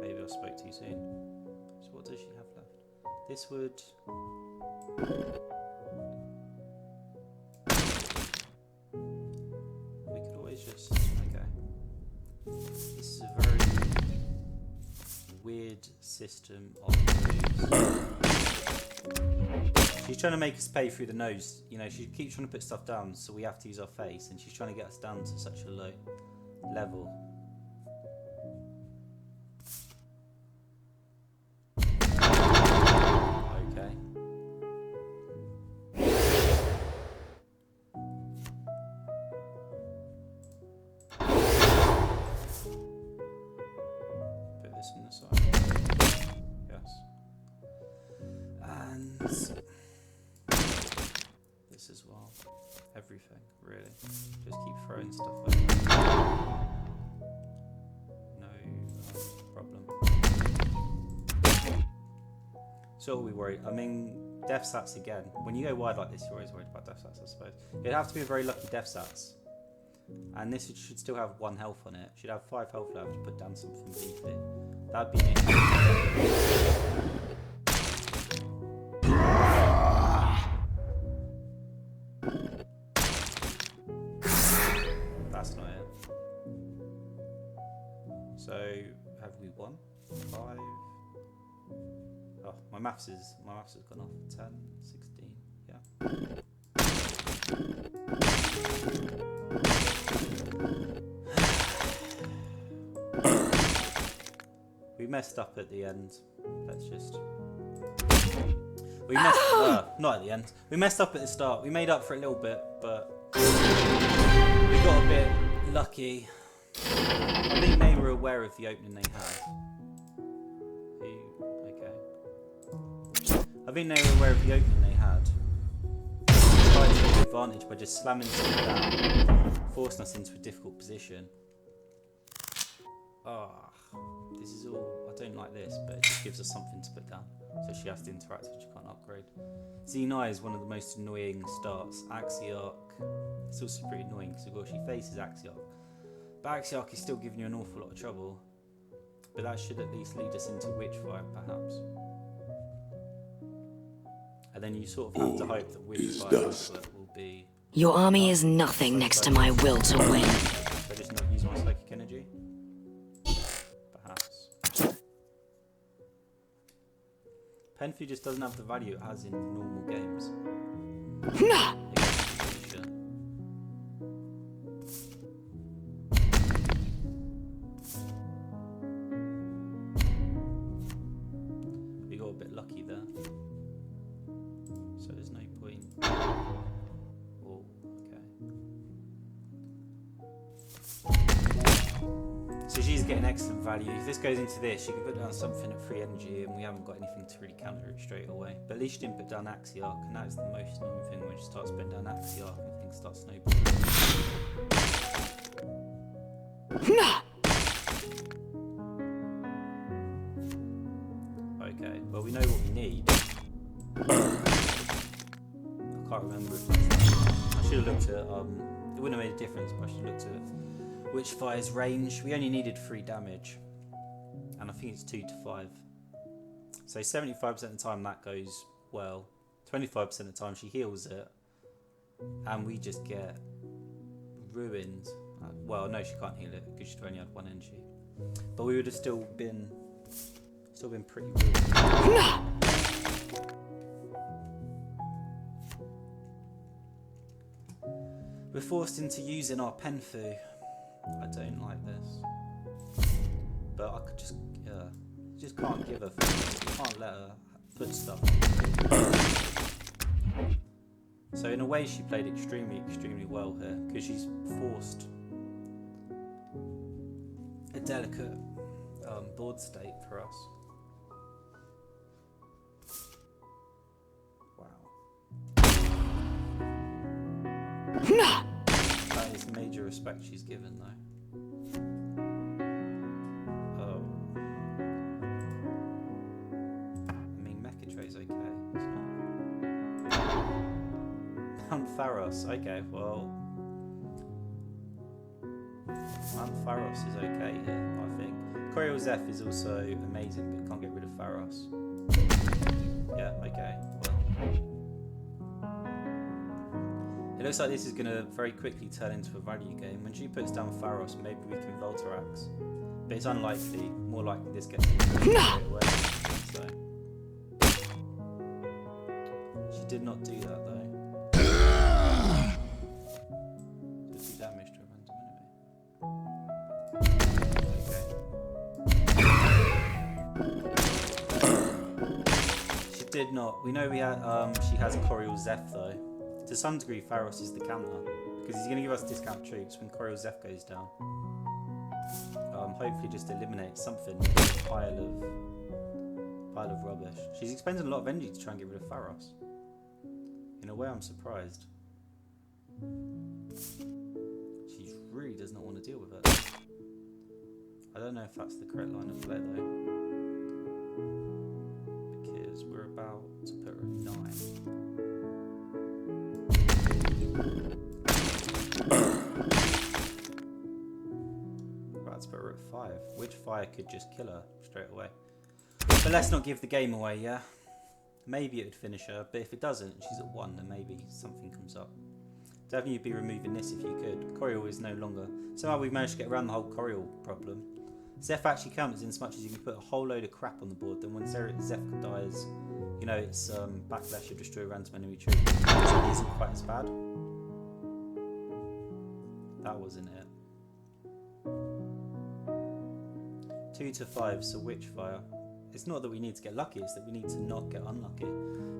Maybe I spoke too soon. So what does she have left? This would... We could always just... Okay. This is a very weird system of moves. She's trying to make us pay through the nose. You know, she keeps trying to put stuff down, so we have to use our face, and she's trying to get us down to such a low level. needs this as well. Everything, really. Just keep throwing stuff over. No problem. So we worry. I mean, death stats again. When you go wide like this, you're always worried about death stats, I suppose. It'd have to be a very lucky death stats. And this should still have 1 health on it. Should have 5 health left to put down something beefy. That'd be it. That's not it. So, have we won? 5. Oh, my maths has gone off. 10, 16, yeah. We messed up at the end. Let's just... We messed... not at the end. We messed up at the start. We made up for it a little bit, but... We got a bit lucky. I think they were aware of the opening they had. Okay. I think they were aware of the opening they had. They tried to take advantage by just slamming something down, forcing us into a difficult position. This is all, I don't like this, but it just gives us something to put down. So she has to interact, which you can't upgrade. Z9 is one of the most annoying starts. Axiarch, it's also pretty annoying because of course she faces Axiarch. But Axiarch is still giving you an awful lot of trouble. But that should at least lead us into Witchfire, perhaps. And then you sort of have to hope that Witchfire will be... Your army is nothing next to my will to win. So just not use my psychic energy? Penfu just doesn't have the value it has in normal games. We got a bit lucky there. So there's no point. Oh, okay. So she's getting excellent value. If this goes into this, she can put down something at 3 energy and we haven't got anything to really counter it straight away. But at least she didn't put down Axiarch, and that's the most annoying thing when she starts putting down Axiarch and things start snowballing. Okay, well we know what we need. I can't remember if that's... I should have looked at, it wouldn't have made a difference, but I should have looked at Witchfire's range. We only needed 3 damage, and I think it's 2 to 5. So 75% of the time that goes well. 25% of the time she heals it, and we just get ruined. Well, no, she can't heal it because she'd only had 1 energy. But we would have still been pretty ruined. We're forced into using our Penfu. I don't like this, but I could just can't give her things. You can't let her put stuff. So in a way she played extremely well here, because she's forced a delicate board state for us. Wow. That is major respect she's given though. Pharos, okay, well, Pharos is okay here, I think. Coriel Zeph is also amazing, but can't get rid of Pharos. Yeah, okay, well. It looks like this is going to very quickly turn into a value game. When she puts down Pharos, maybe we can Voltarax. But it's unlikely, more likely this gets straight away. So. She did not do that though. Damage to a random enemy. Okay. She did not. We know we had. She has Coriel Zeph though. To some degree, Pharos is the counter because he's going to give us discount troops when Coriel Zeph goes down. Hopefully, just eliminate something. Pile Pile of rubbish. She's expending a lot of energy to try and get rid of Pharos. In a way, I'm surprised. She really does not want to deal with it. I don't know if that's the correct line of play though. Because we're about to put her at 9. We're about to put her at 5. Which fire could just kill her straight away? But let's not give the game away, yeah? Maybe it would finish her, but if it doesn't and she's at 1, then maybe something comes up. Definitely you'd be removing this if you could. Coriol is no longer. Somehow we've managed to get around the whole Coriol problem. Zeph actually counts in as much as you can put a whole load of crap on the board, then when Zeph dies, you know, it's backlash, you destroy random enemy troops. So it isn't quite as bad. That wasn't it. 2 to 5, so Witchfire. It's not that we need to get lucky, it's that we need to not get unlucky.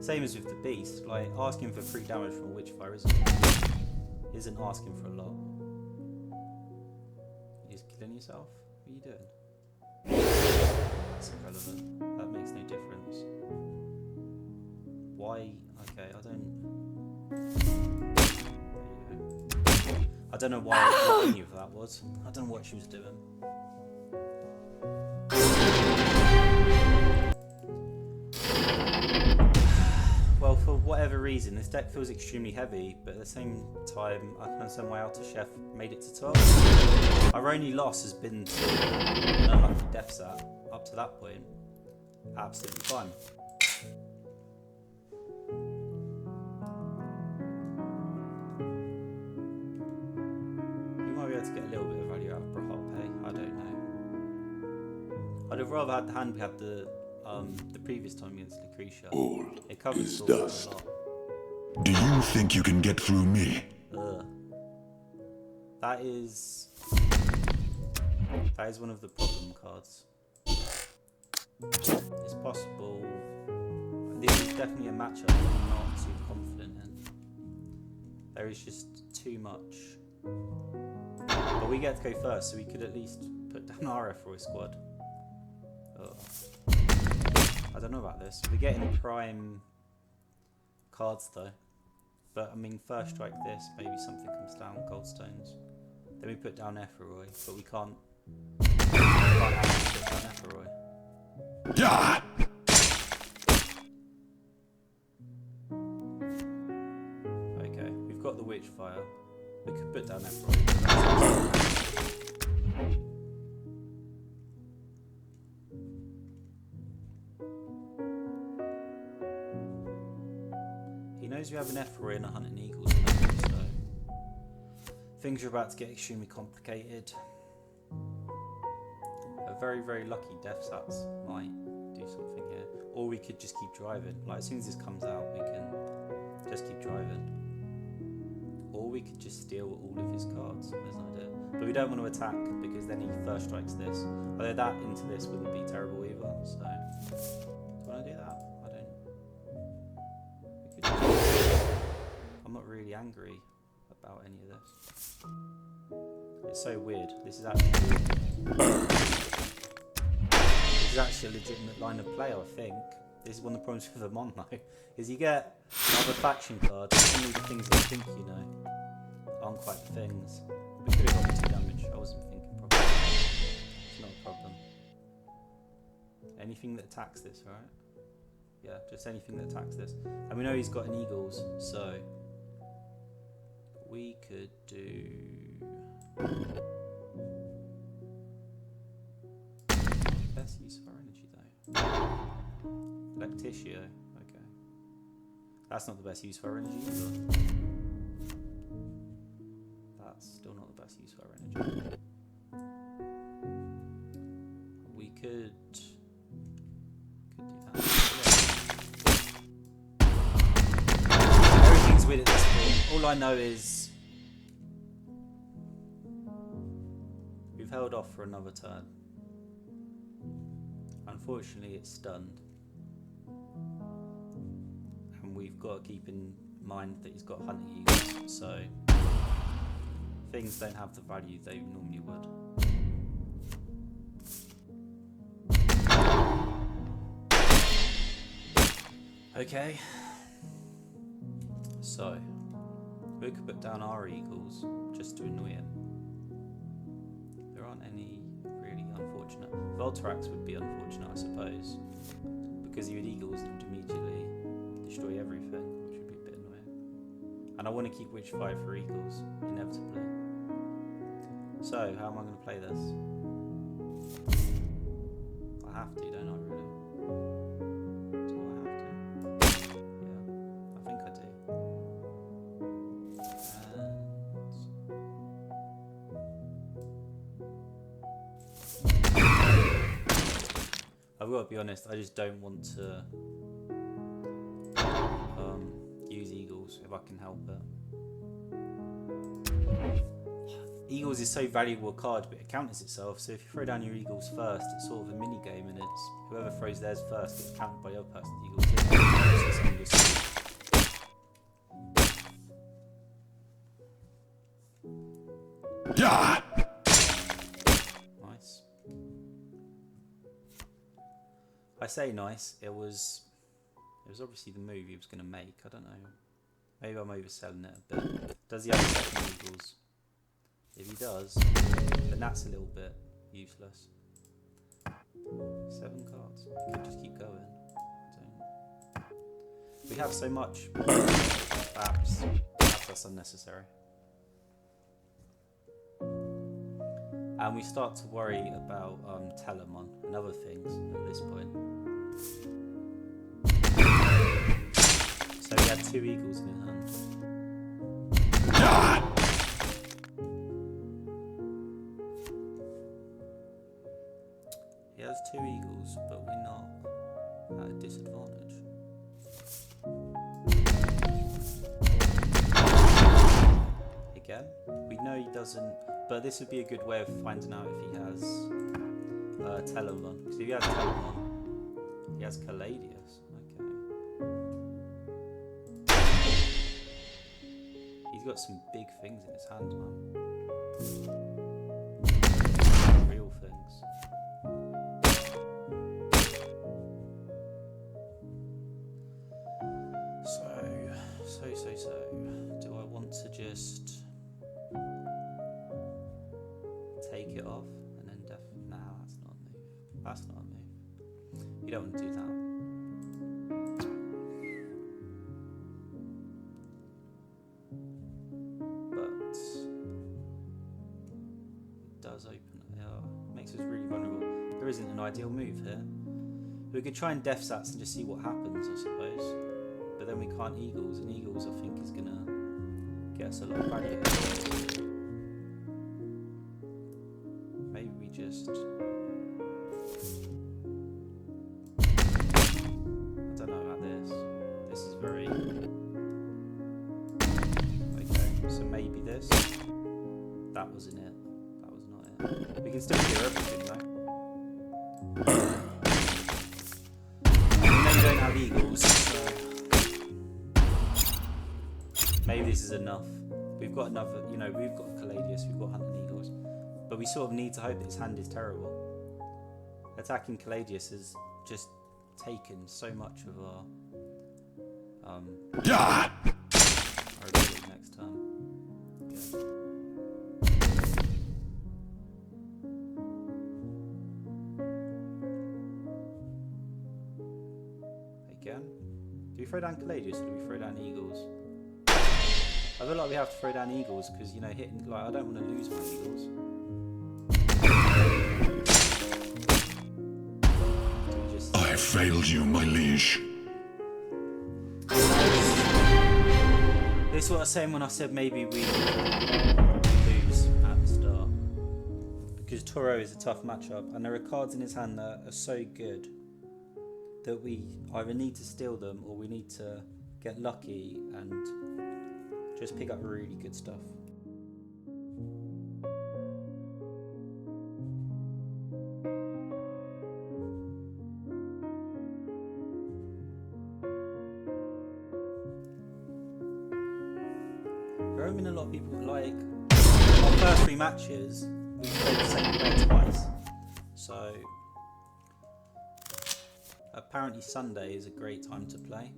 Same as with the beast, like asking for 3 damage from a Witchfire isn't asking for a lot. You're just killing yourself? What are you doing? That's irrelevant. That makes no difference. Why? Okay, I don't know why any of that was. I don't know what she was doing. Well, for whatever reason, this deck feels extremely heavy, but at the same time, I can understand why Alta Chef made it to 12. Our only loss has been to an unlucky death sat. Up to that point, absolutely fine. We might be able to get a little bit of value out of Brahope, I don't know. I'd have rather had the hand we had the previous time against Lucretia. All It covers is sort of dust. a lot. Do you think you can get through me? Ugh. That is one of the problem cards. It's possible. This is definitely a matchup I'm not too confident in. There is just too much. But we get to go first, so we could at least put down our F-Roy squad. Ugh. I don't know about this. We're getting prime cards though. But I mean, first strike this, maybe something comes down, Goldstones. Then we put down F-Roy, but we can't put down F-Roy. Yeah. Okay, we've got the Witchfire. We could put down F-Roy. He knows we have an F-Roy and a Hunting Eagles, so things are about to get extremely complicated. A very, very lucky Death Sats might do something here. Or we could just keep driving. Like, as soon as this comes out, we can just keep driving. Or we could just steal all of his cards. There's no idea. But we don't want to attack, because then he first strikes this. Although that into this wouldn't be terrible either, so... Do you want to do that? I don't... We could I'm not really angry about any of this. It's so weird. This is actually a legitimate line of play, I think. This is one of the problems with Amon though, is you get another faction card, and only the things that you think you know aren't quite the things. We could have got 2 damage, I wasn't thinking properly. It's not a problem. Anything that attacks this, right? Yeah, just anything that attacks this. And we know he's got an Eagles, so we could do... Best use of our energy though. Lactitia, okay. That's not the best use of our energy either. That's still not the best use of our energy. We could do that. Yeah. Everything's weird at this point. All I know is we've held off for another turn. Unfortunately, it's stunned. And we've got to keep in mind that he's got Hunting Eagles, so things don't have the value they normally would. Okay. So, we could put down our eagles just to annoy him. There aren't any really unfortunate. Voltarax would be unfortunate, I suppose, because he would eagles and immediately destroy everything, which would be a bit annoying. And I want to keep Witch 5 for eagles, inevitably. So, how am I going to play this? I have to, don't I, really? Do I have to? Yeah, I think I do. I've got to be honest, I just don't want to use eagles if I can help it. Eagles is so valuable a card, but it counters itself, so if you throw down your eagles first, it's sort of a mini game, and it's whoever throws theirs first gets countered by the other person's eagles. Yeah. Nice. I say nice, it was obviously the move he was going to make, I don't know. Maybe I'm overselling it a bit. Does he have second eagles? If he does, then that's a little bit useless. 7 cards. You can just keep going. We have so much. Perhaps that's unnecessary. And we start to worry about Telemon and other things at this point. So we had 2 eagles in his hand. He has 2 eagles, but we're not at a disadvantage. Again, we know he doesn't, but this would be a good way of finding out if he has Telemon. Because if he has Telemon, he has Caladius. Okay. He's got some big things in his hand, man. Real things. So, do I want to just take it off and then nah, that's not a move. That's not a move. You don't want to do that. But it does open it up. Makes us really vulnerable. There isn't an ideal move here. We could try and Death Sats and just see what happens, I suppose. But then we can't eagles, and eagles I think is gonna get us a lot of value. Maybe we just, I don't know about this. This is very okay. So maybe this. That wasn't it. That was not it. We can still hear everything though. We know you don't have eagles. So maybe this is enough. We've got another, we've got Caladius, we've got Hunting Eagles. But we sort of need to hope that his hand is terrible. Attacking Caladius has just taken so much of our ability next turn. Again? Do we throw down Caladius or do we throw down Eagles? I feel like we have to throw down eagles because, hitting, I don't want to lose my eagles. I failed you, my liege. This is what I was saying when I said maybe we lose at the start. Because Toro is a tough matchup and there are cards in his hand that are so good that we either need to steal them or we need to get lucky and just pick up really good stuff. There have been a lot of people, like, our first 3 matches, we played the same player twice. So, apparently Sunday is a great time to play.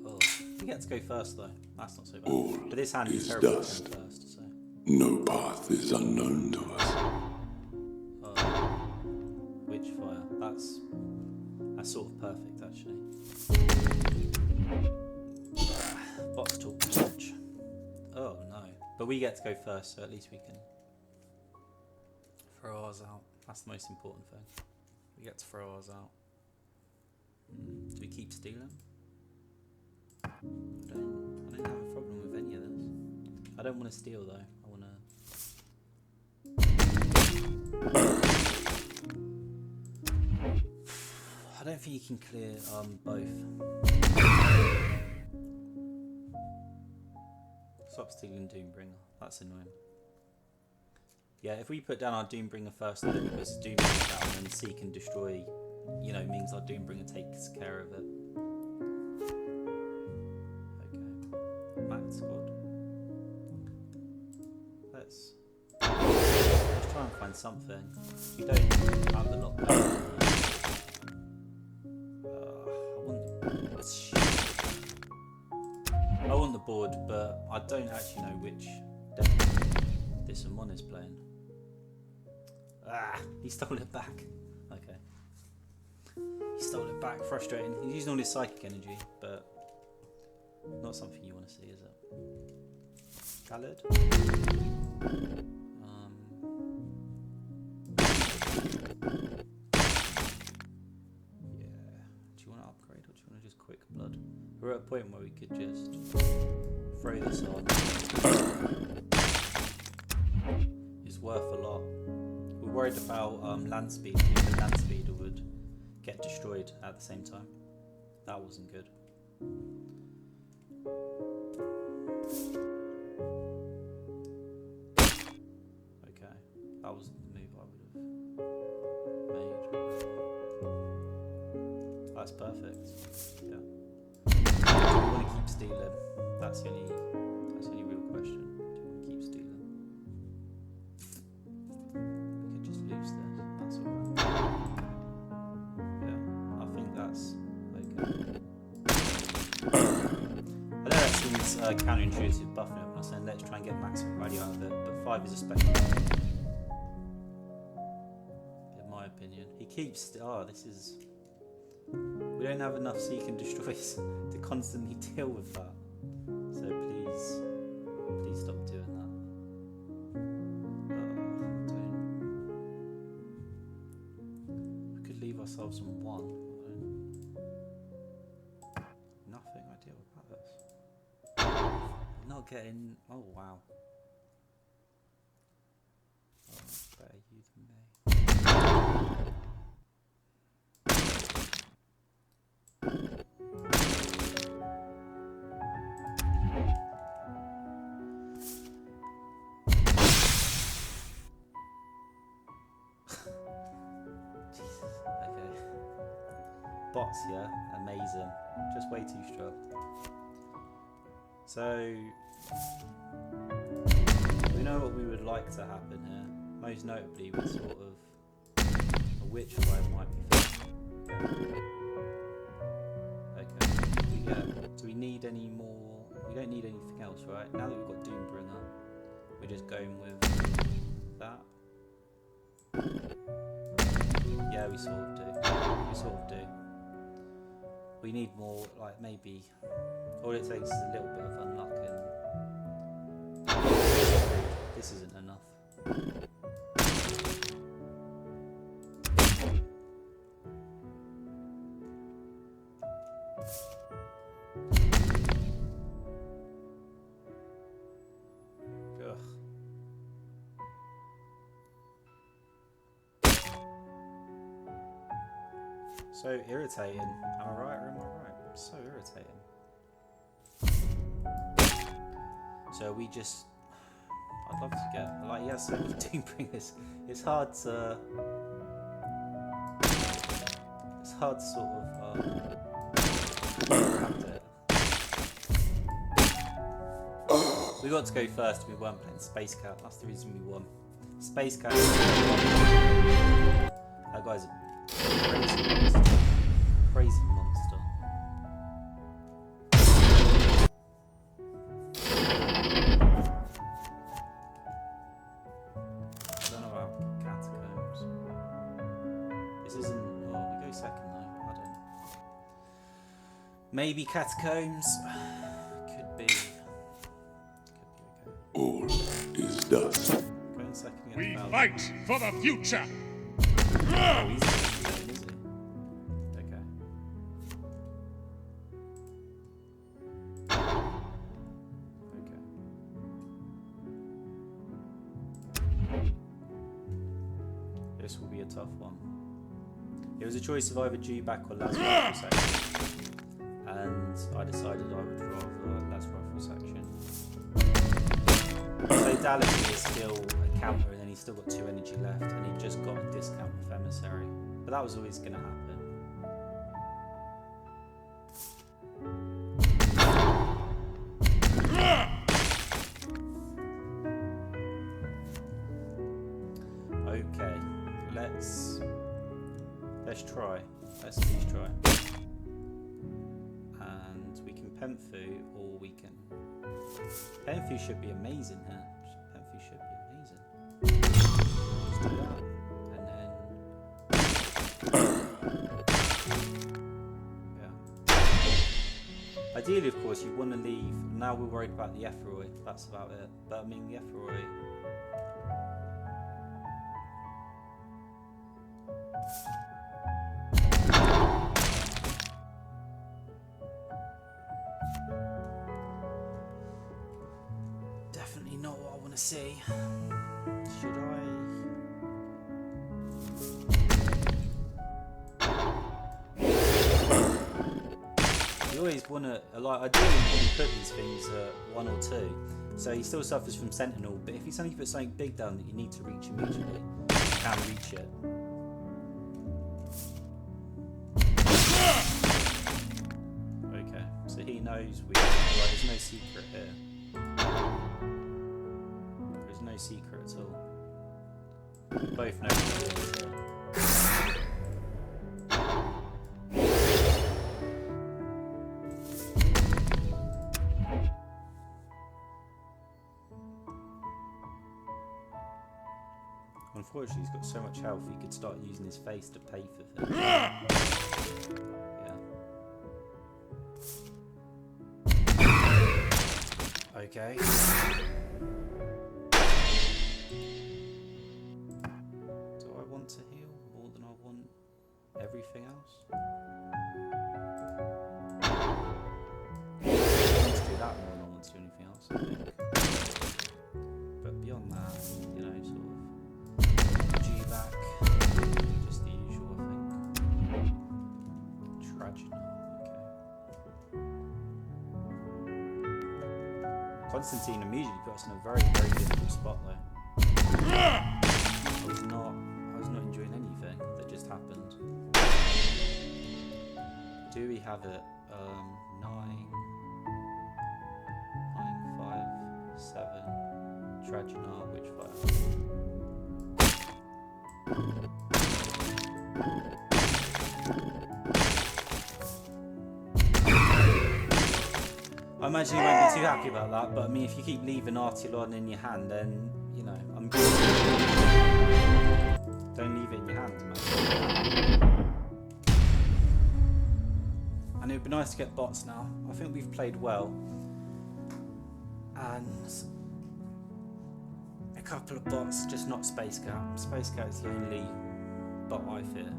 Oh, we get to go first though. That's not so bad. All But this hand is is terrible dust. to go first, so. No path is unknown to us. Witchfire. That's sort of perfect actually. Bots talk too much. Oh no. But we get to go first, so at least we can throw ours out. That's the most important thing. We get to throw ours out. Do we keep stealing? I don't have a problem with any of this. I don't want to steal though. I want to. I don't think you can clear both. Stop stealing Doombringer. That's annoying. Yeah, if we put down our Doombringer first, then it puts Doombringer down, and Seek and Destroy, you know, means our Doombringer takes care of it. Okay. Max squad. Let's try and find something. We don't have the lockdown. I want the board, but I don't actually know which deck this Amon is playing. Ah, he stole it back. Okay. He stole it back, frustrating. He's using all his psychic energy, but not something you want to see, is it? Khaled? Yeah. Do you want to upgrade or do you want to just quick blood? We're at a point where we could just throw this on. It's worth a lot. We're worried about land speed, if the land speeder would get destroyed at the same time. That wasn't good. Okay, that wasn't the move I would have made. That's perfect. Yeah. Do we want to keep stealing? That's the only real question. Do we want to keep stealing? We could just lose this. That's alright. Yeah, I think that's okay. I know that seems counterintuitive buffing it when I'm saying let's try and get maximum value out of it, but 5 is a spectacle. In my opinion. He keeps. Oh, this is. We don't have enough Seek and Destroys to constantly deal with that. So please stop doing that. We could leave ourselves on 1. Nothing idea about this. I'm not getting. Oh wow. Oh, better you than me. Bots, yeah, amazing. Just way too strong. So we know what we would like to happen here. Most notably, with sort of a Witchfire might be fun. Okay. Do we need any more? We don't need anything else, right? Now that we've got Doombringer, we're just going with that. Yeah, we sort of do. We need more, like maybe all it takes is a little bit of unluck and this isn't enough. Ugh. So irritating. Am I right or am I right? So irritating. So we just. I'd love to get. Like, yeah, so many Doombringers. It's hard to. It's hard to sort of. We got to go first. We weren't playing Space Cat. That's the reason we won. Space Cat. That guy's a crazy. crazy monster. I don't know about catacombs. This isn't. Oh, we go second though. I don't know. Maybe catacombs. Could be. All is dust. Going second against We Valor. fight for the future! Oh, he's not second, is he? Okay. Okay. This will be a tough one. It was a choice of either G-Back or Las Rifle section. And I decided I would rather Las Rifle section. So Dallas is still a counter and then he's still got 2 energy left and he just got a discount with Emissary. But that was always going to happen. Okay, let's try. Let's at least try. And we can Penfu or we can... Penfu should be amazing here. Penfu should be amazing. Let's do that. And then... Yeah. Ideally, of course, you want to leave. Now we're worried about the Ephoroy. That's about it. But I mean, the Ephoroy... Definitely not what I want to see. Should I? You always want to, like, ideally you put these things at 1 or 2. So he still suffers from Sentinel, but if you suddenly put something big down that you need to reach immediately, you can reach it. Okay, so he knows we... Right, there's no secret here. There's no secret at all. We both know what it is here. Unfortunately, he's got so much health he could start using his face to pay for things. Yeah. Okay. Do I want to heal more than I want everything else? I want to do that more than I want to do anything else, I think. But beyond that, you know, sort of G-Back, just the usual, I think. Tragedy. Constantine immediately put us in a very, very difficult spot though. I was not enjoying anything that just happened. Do we have it? 9, 5, 7, Traginar, Witchfire. I imagine you won't be too happy about that, but I mean, if you keep leaving Artilon in your hand, then, you know, I'm good. Don't leave it in your hand, man. And it would be nice to get bots now. I think we've played well. And a couple of bots, just not Space Scout. Space Scout is the only bot I fear.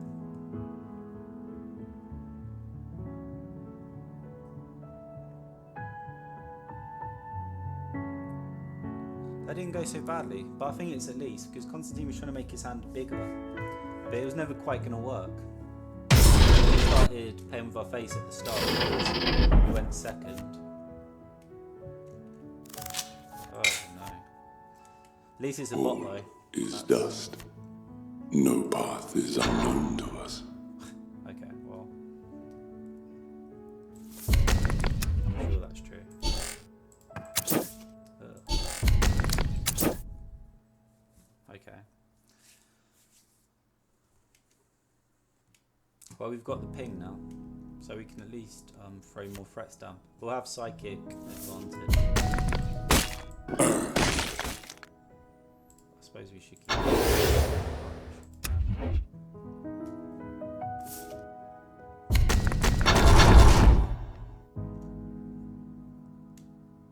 That didn't go so badly, but I think it's at least because Constantine was trying to make his hand bigger, but it was never quite going to work. We started playing with our face at the start because we went second. Oh no. At least it's a bot though. Is dust. No path is unknown to us. Okay, well. I'm sure that's true. Okay. Well, we've got the ping now. So we can at least throw more threats down. We'll have psychic advantage. I suppose we should keep it.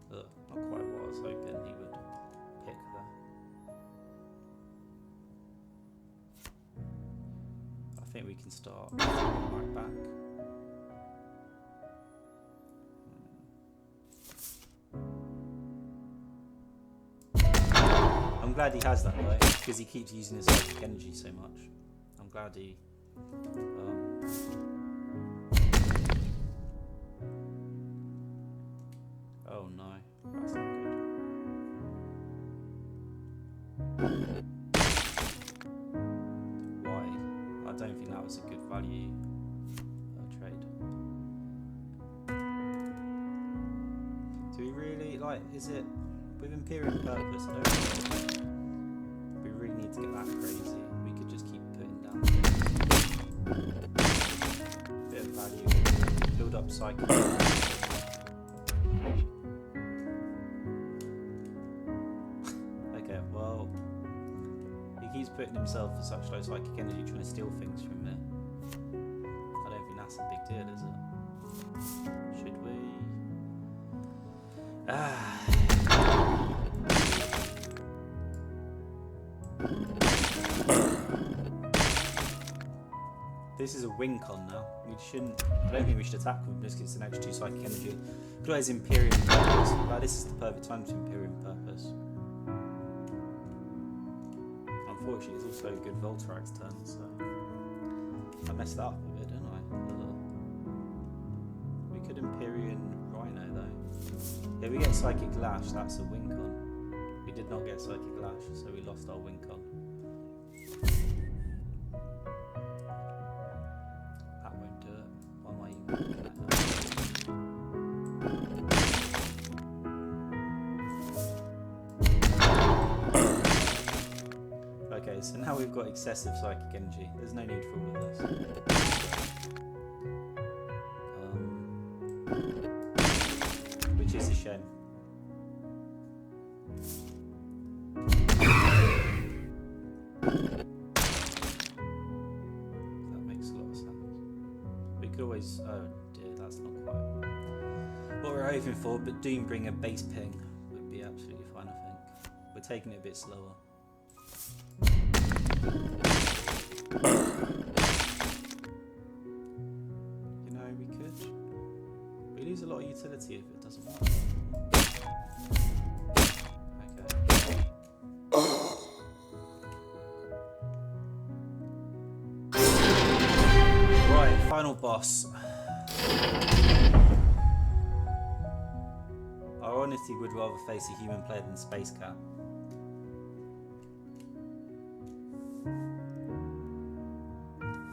Not quite what I was hoping he would pick there. I think we can start right back. I'm glad he has that though, because he keeps using his psychic energy so much. I'm glad he oh no, that's not good. Why? I don't think that was a good value trade. Do we really, like, is it with Imperial purpose? I don't know. We really need to get that crazy. We could just keep putting down things. Bit of value, build up psychic. Okay, well, he keeps putting himself for such low psychic energy, trying to steal things from me. I don't think that's a big deal, is it? Should we? This is a wing con now. We shouldn't. I don't think we should attack with him just because it's an extra 2 psychic energy. Could always Imperium purpose. But this is the perfect time to Imperium purpose. Unfortunately, it's also a good Voltarax turn, so I messed that up a bit, didn't I? We could Imperium Rhino though. If we get Psychic Lash, that's a wing con. We did not get Psychic Lash, so we lost our wing con. That won't do it. Why am I even looking at that? Okay, so now we've got excessive psychic energy. There's no need for all of this. Which is a shame. That makes a lot of sense. We could always... oh dear, that's not quite what we're hoping for, but Doombringer base ping would be absolutely fine, I think. We're taking it a bit slower. You know, we could. We lose a lot of utility if it doesn't work. Okay. Right, final boss. I honestly would rather face a human player than Space Cat.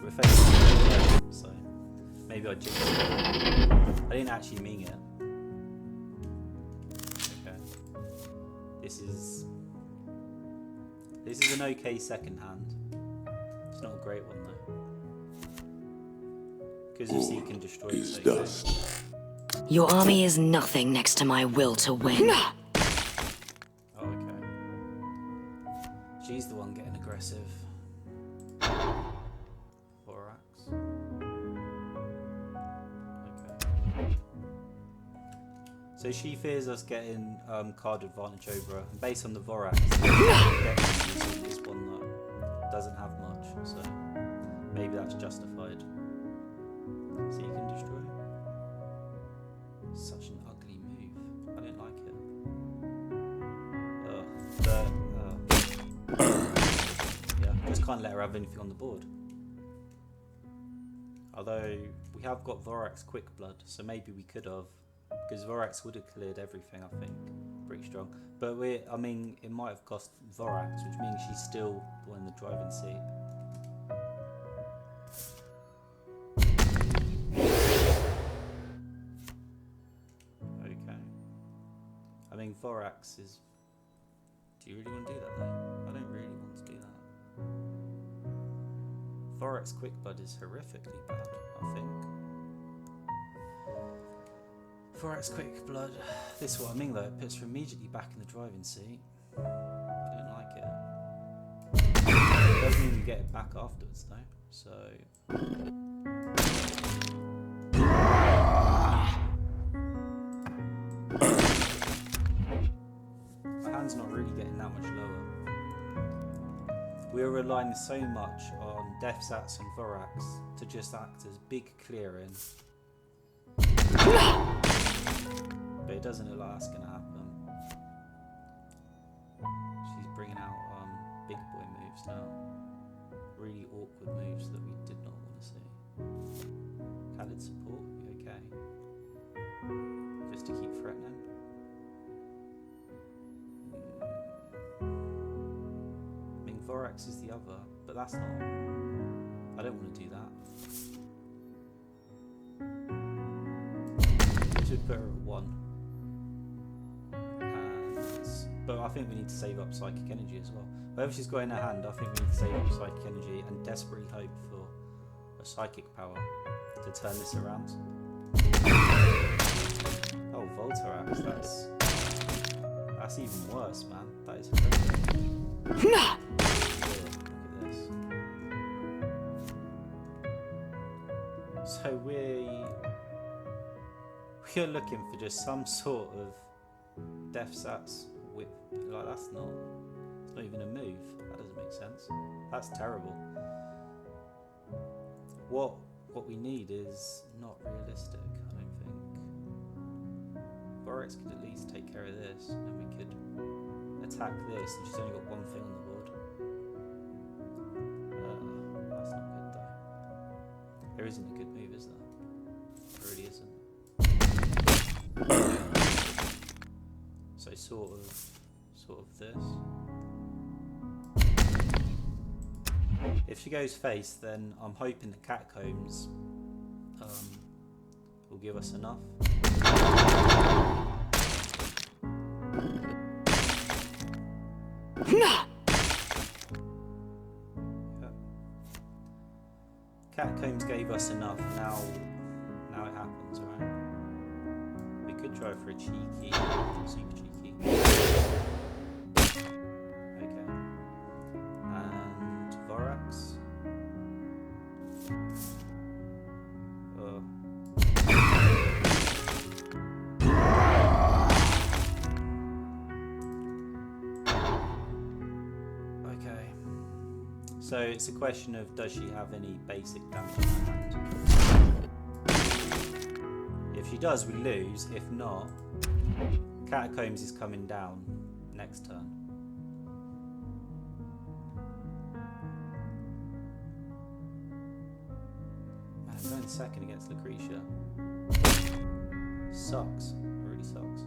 We're facing him, so maybe I jinxed it. I didn't actually mean it. Okay. This is an okay second hand. It's not a great one though. Because of Seek and Destroy is okay. Your army is nothing next to my will to win. Oh, okay. She's the one getting aggressive. Vorax. Okay. So she fears us getting card advantage over her. And based on the Vorax, this one that doesn't have much, so maybe that's justified. So you can destroy. Such an ugly move. I don't like it. Yeah, just can't let her have anything on the board. Although we have got Vorax Quick Blood, so maybe we could have, because Vorax would have cleared everything. I think pretty strong. But I mean, it might have cost Vorax, which means she's still the one in the driving seat. I mean, Vorax is... Do you really want to do that though? I don't really want to do that. Vorax Quick Blood is horrifically bad, I think. Vorax Quick Blood. This is what I mean though, it puts her immediately back in the driving seat. I don't like it. It doesn't even get it back afterwards though, so... My hand's not really getting that much lower. We're relying so much on Defsats and Vorax to just act as big clearing. But it doesn't look like that's going to happen. She's bringing out big boy moves now. Really awkward moves that we did not want to see. Khaled support, you okay? Just to keep threatening. I mean, Vorax is the other, but that's not... I don't want to do that. Should put her at 1. But I think we need to save up psychic energy as well. Whatever she's got in her hand, I think we need to save up psychic energy and desperately hope for a psychic power to turn this around. Oh, Voltarax, that's even worse, man. That is horrific. Look at this. So we're looking for just some sort of Defsats whip. Like it's not even a move. That doesn't make sense. That's terrible. What we need is not realistic, I don't think. Vorax could at least take care of this, and then we could attack this, and she's only got one thing on the board. That's not good though. There isn't a good move, is there? There really isn't. So sort of this. If she goes face, then I'm hoping that Catacombs will give us enough. Yeah. Catacombs gave us enough. Now it happens, right? We could try for a cheeky, super cheeky. Okay. And Vorax. Okay. So it's a question of, does she have any basic damage in her hand? If she does, we lose. If not, Catacombs is coming down next turn. Man, going second against Lucretia sucks. It really sucks.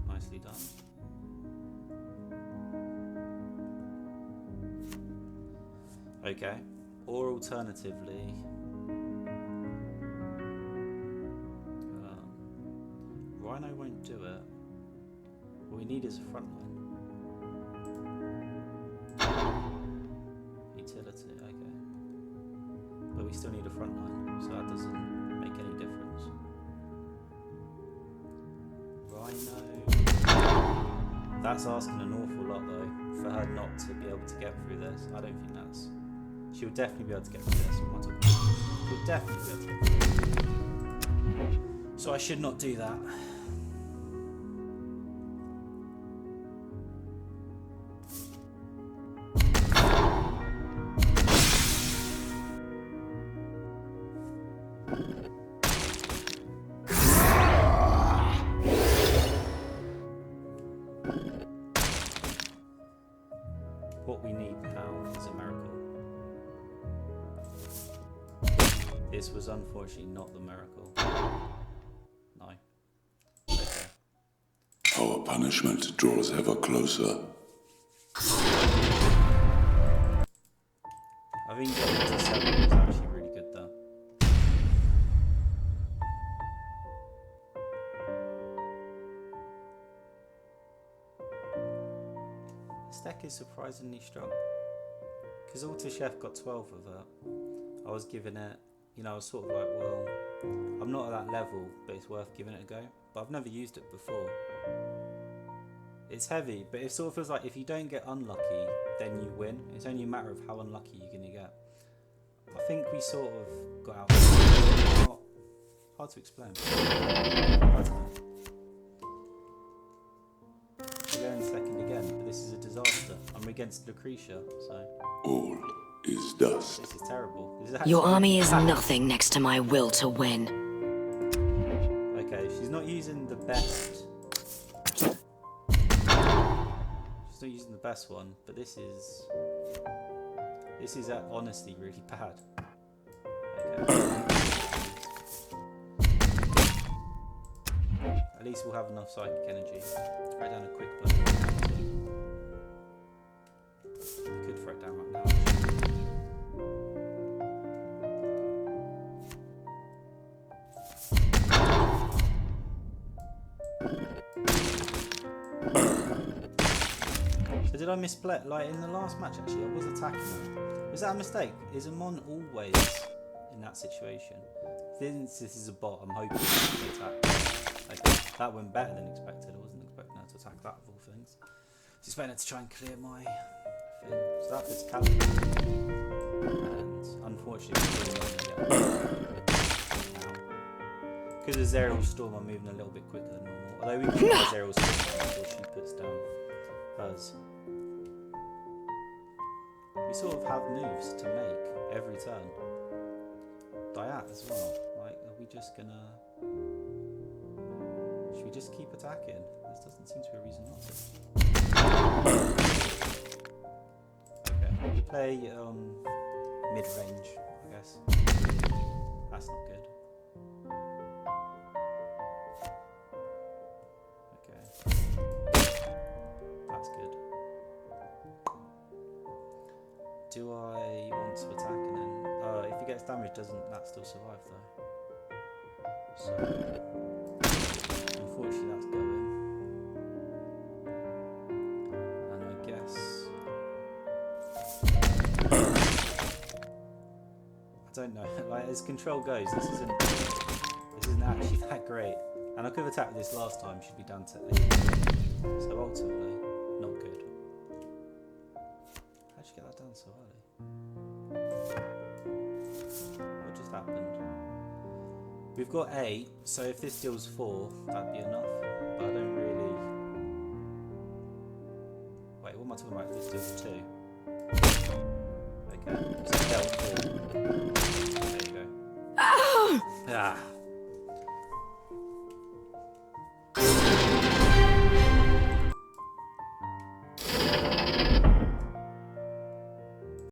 Nicely done. Okay. Or alternatively, Rhino won't do it. What we need is a front line. Utility, okay. But we still need a front line, so that doesn't make any difference. Rhino. That's asking an awful lot though, for her not to be able to get through this. I don't think that's... She'll definitely be able to get through this. She'll definitely be able to get through this. So I should not do that. What we need now is a miracle. This was unfortunately not the miracle. No. Okay. Our punishment draws ever closer. I think getting to 7 was actually really good though. This deck is surprisingly strong. Because Alta Chef got 12 of it. I was giving it, you know, I was sort of like, well, I'm not at that level, but it's worth giving it a go. But I've never used it before. It's heavy, but it sort of feels like if you don't get unlucky, then you win. It's only a matter of how unlucky you're going to get. I think we sort of got out. Hard to explain. We're going second again, but this is a disaster. I'm against Lucretia, so... All is dust. This is terrible. This is Your actually army is bad. nothing next to my will to win. Okay, she's not using the best. She's not using the best one, but this is honestly really bad. Okay. At least we'll have enough psychic energy. Throw down a quick blow. We could throw it down right now. So did I misplay? Like in the last match, actually, I was attacking her. Was that a mistake? Is Amon always in that situation? Since this is a bot, I'm hoping to attack. Okay, that went better than expected. I wasn't expecting her to attack that of all things. Just expecting her to try and clear my thing. So that puts Caliban. And unfortunately, because of Zerial Storm, I'm moving a little bit quicker than normal. Although we can get Zerial Storm before she puts down hers. We sort of have moves to make every turn. Diat as well. Like, are we just gonna... Should we just keep attacking? This doesn't seem to be a reason not to. Okay, we play mid-range, I guess. That's not good. Okay. That's good. Do I want to attack and then... if he gets damaged, doesn't that still survive though? So... Unfortunately that's going. And I guess... I don't know, like as control goes, this isn't actually that great. And I could have attacked this last time, should be down to 8. So ultimately, not good. How'd you get that down so early? What just happened? We've got 8, so if this deals 4, that'd be enough. But I don't really... Wait, what am I talking about? If this deals 2. Okay, so dealt 4. There you go. Ah!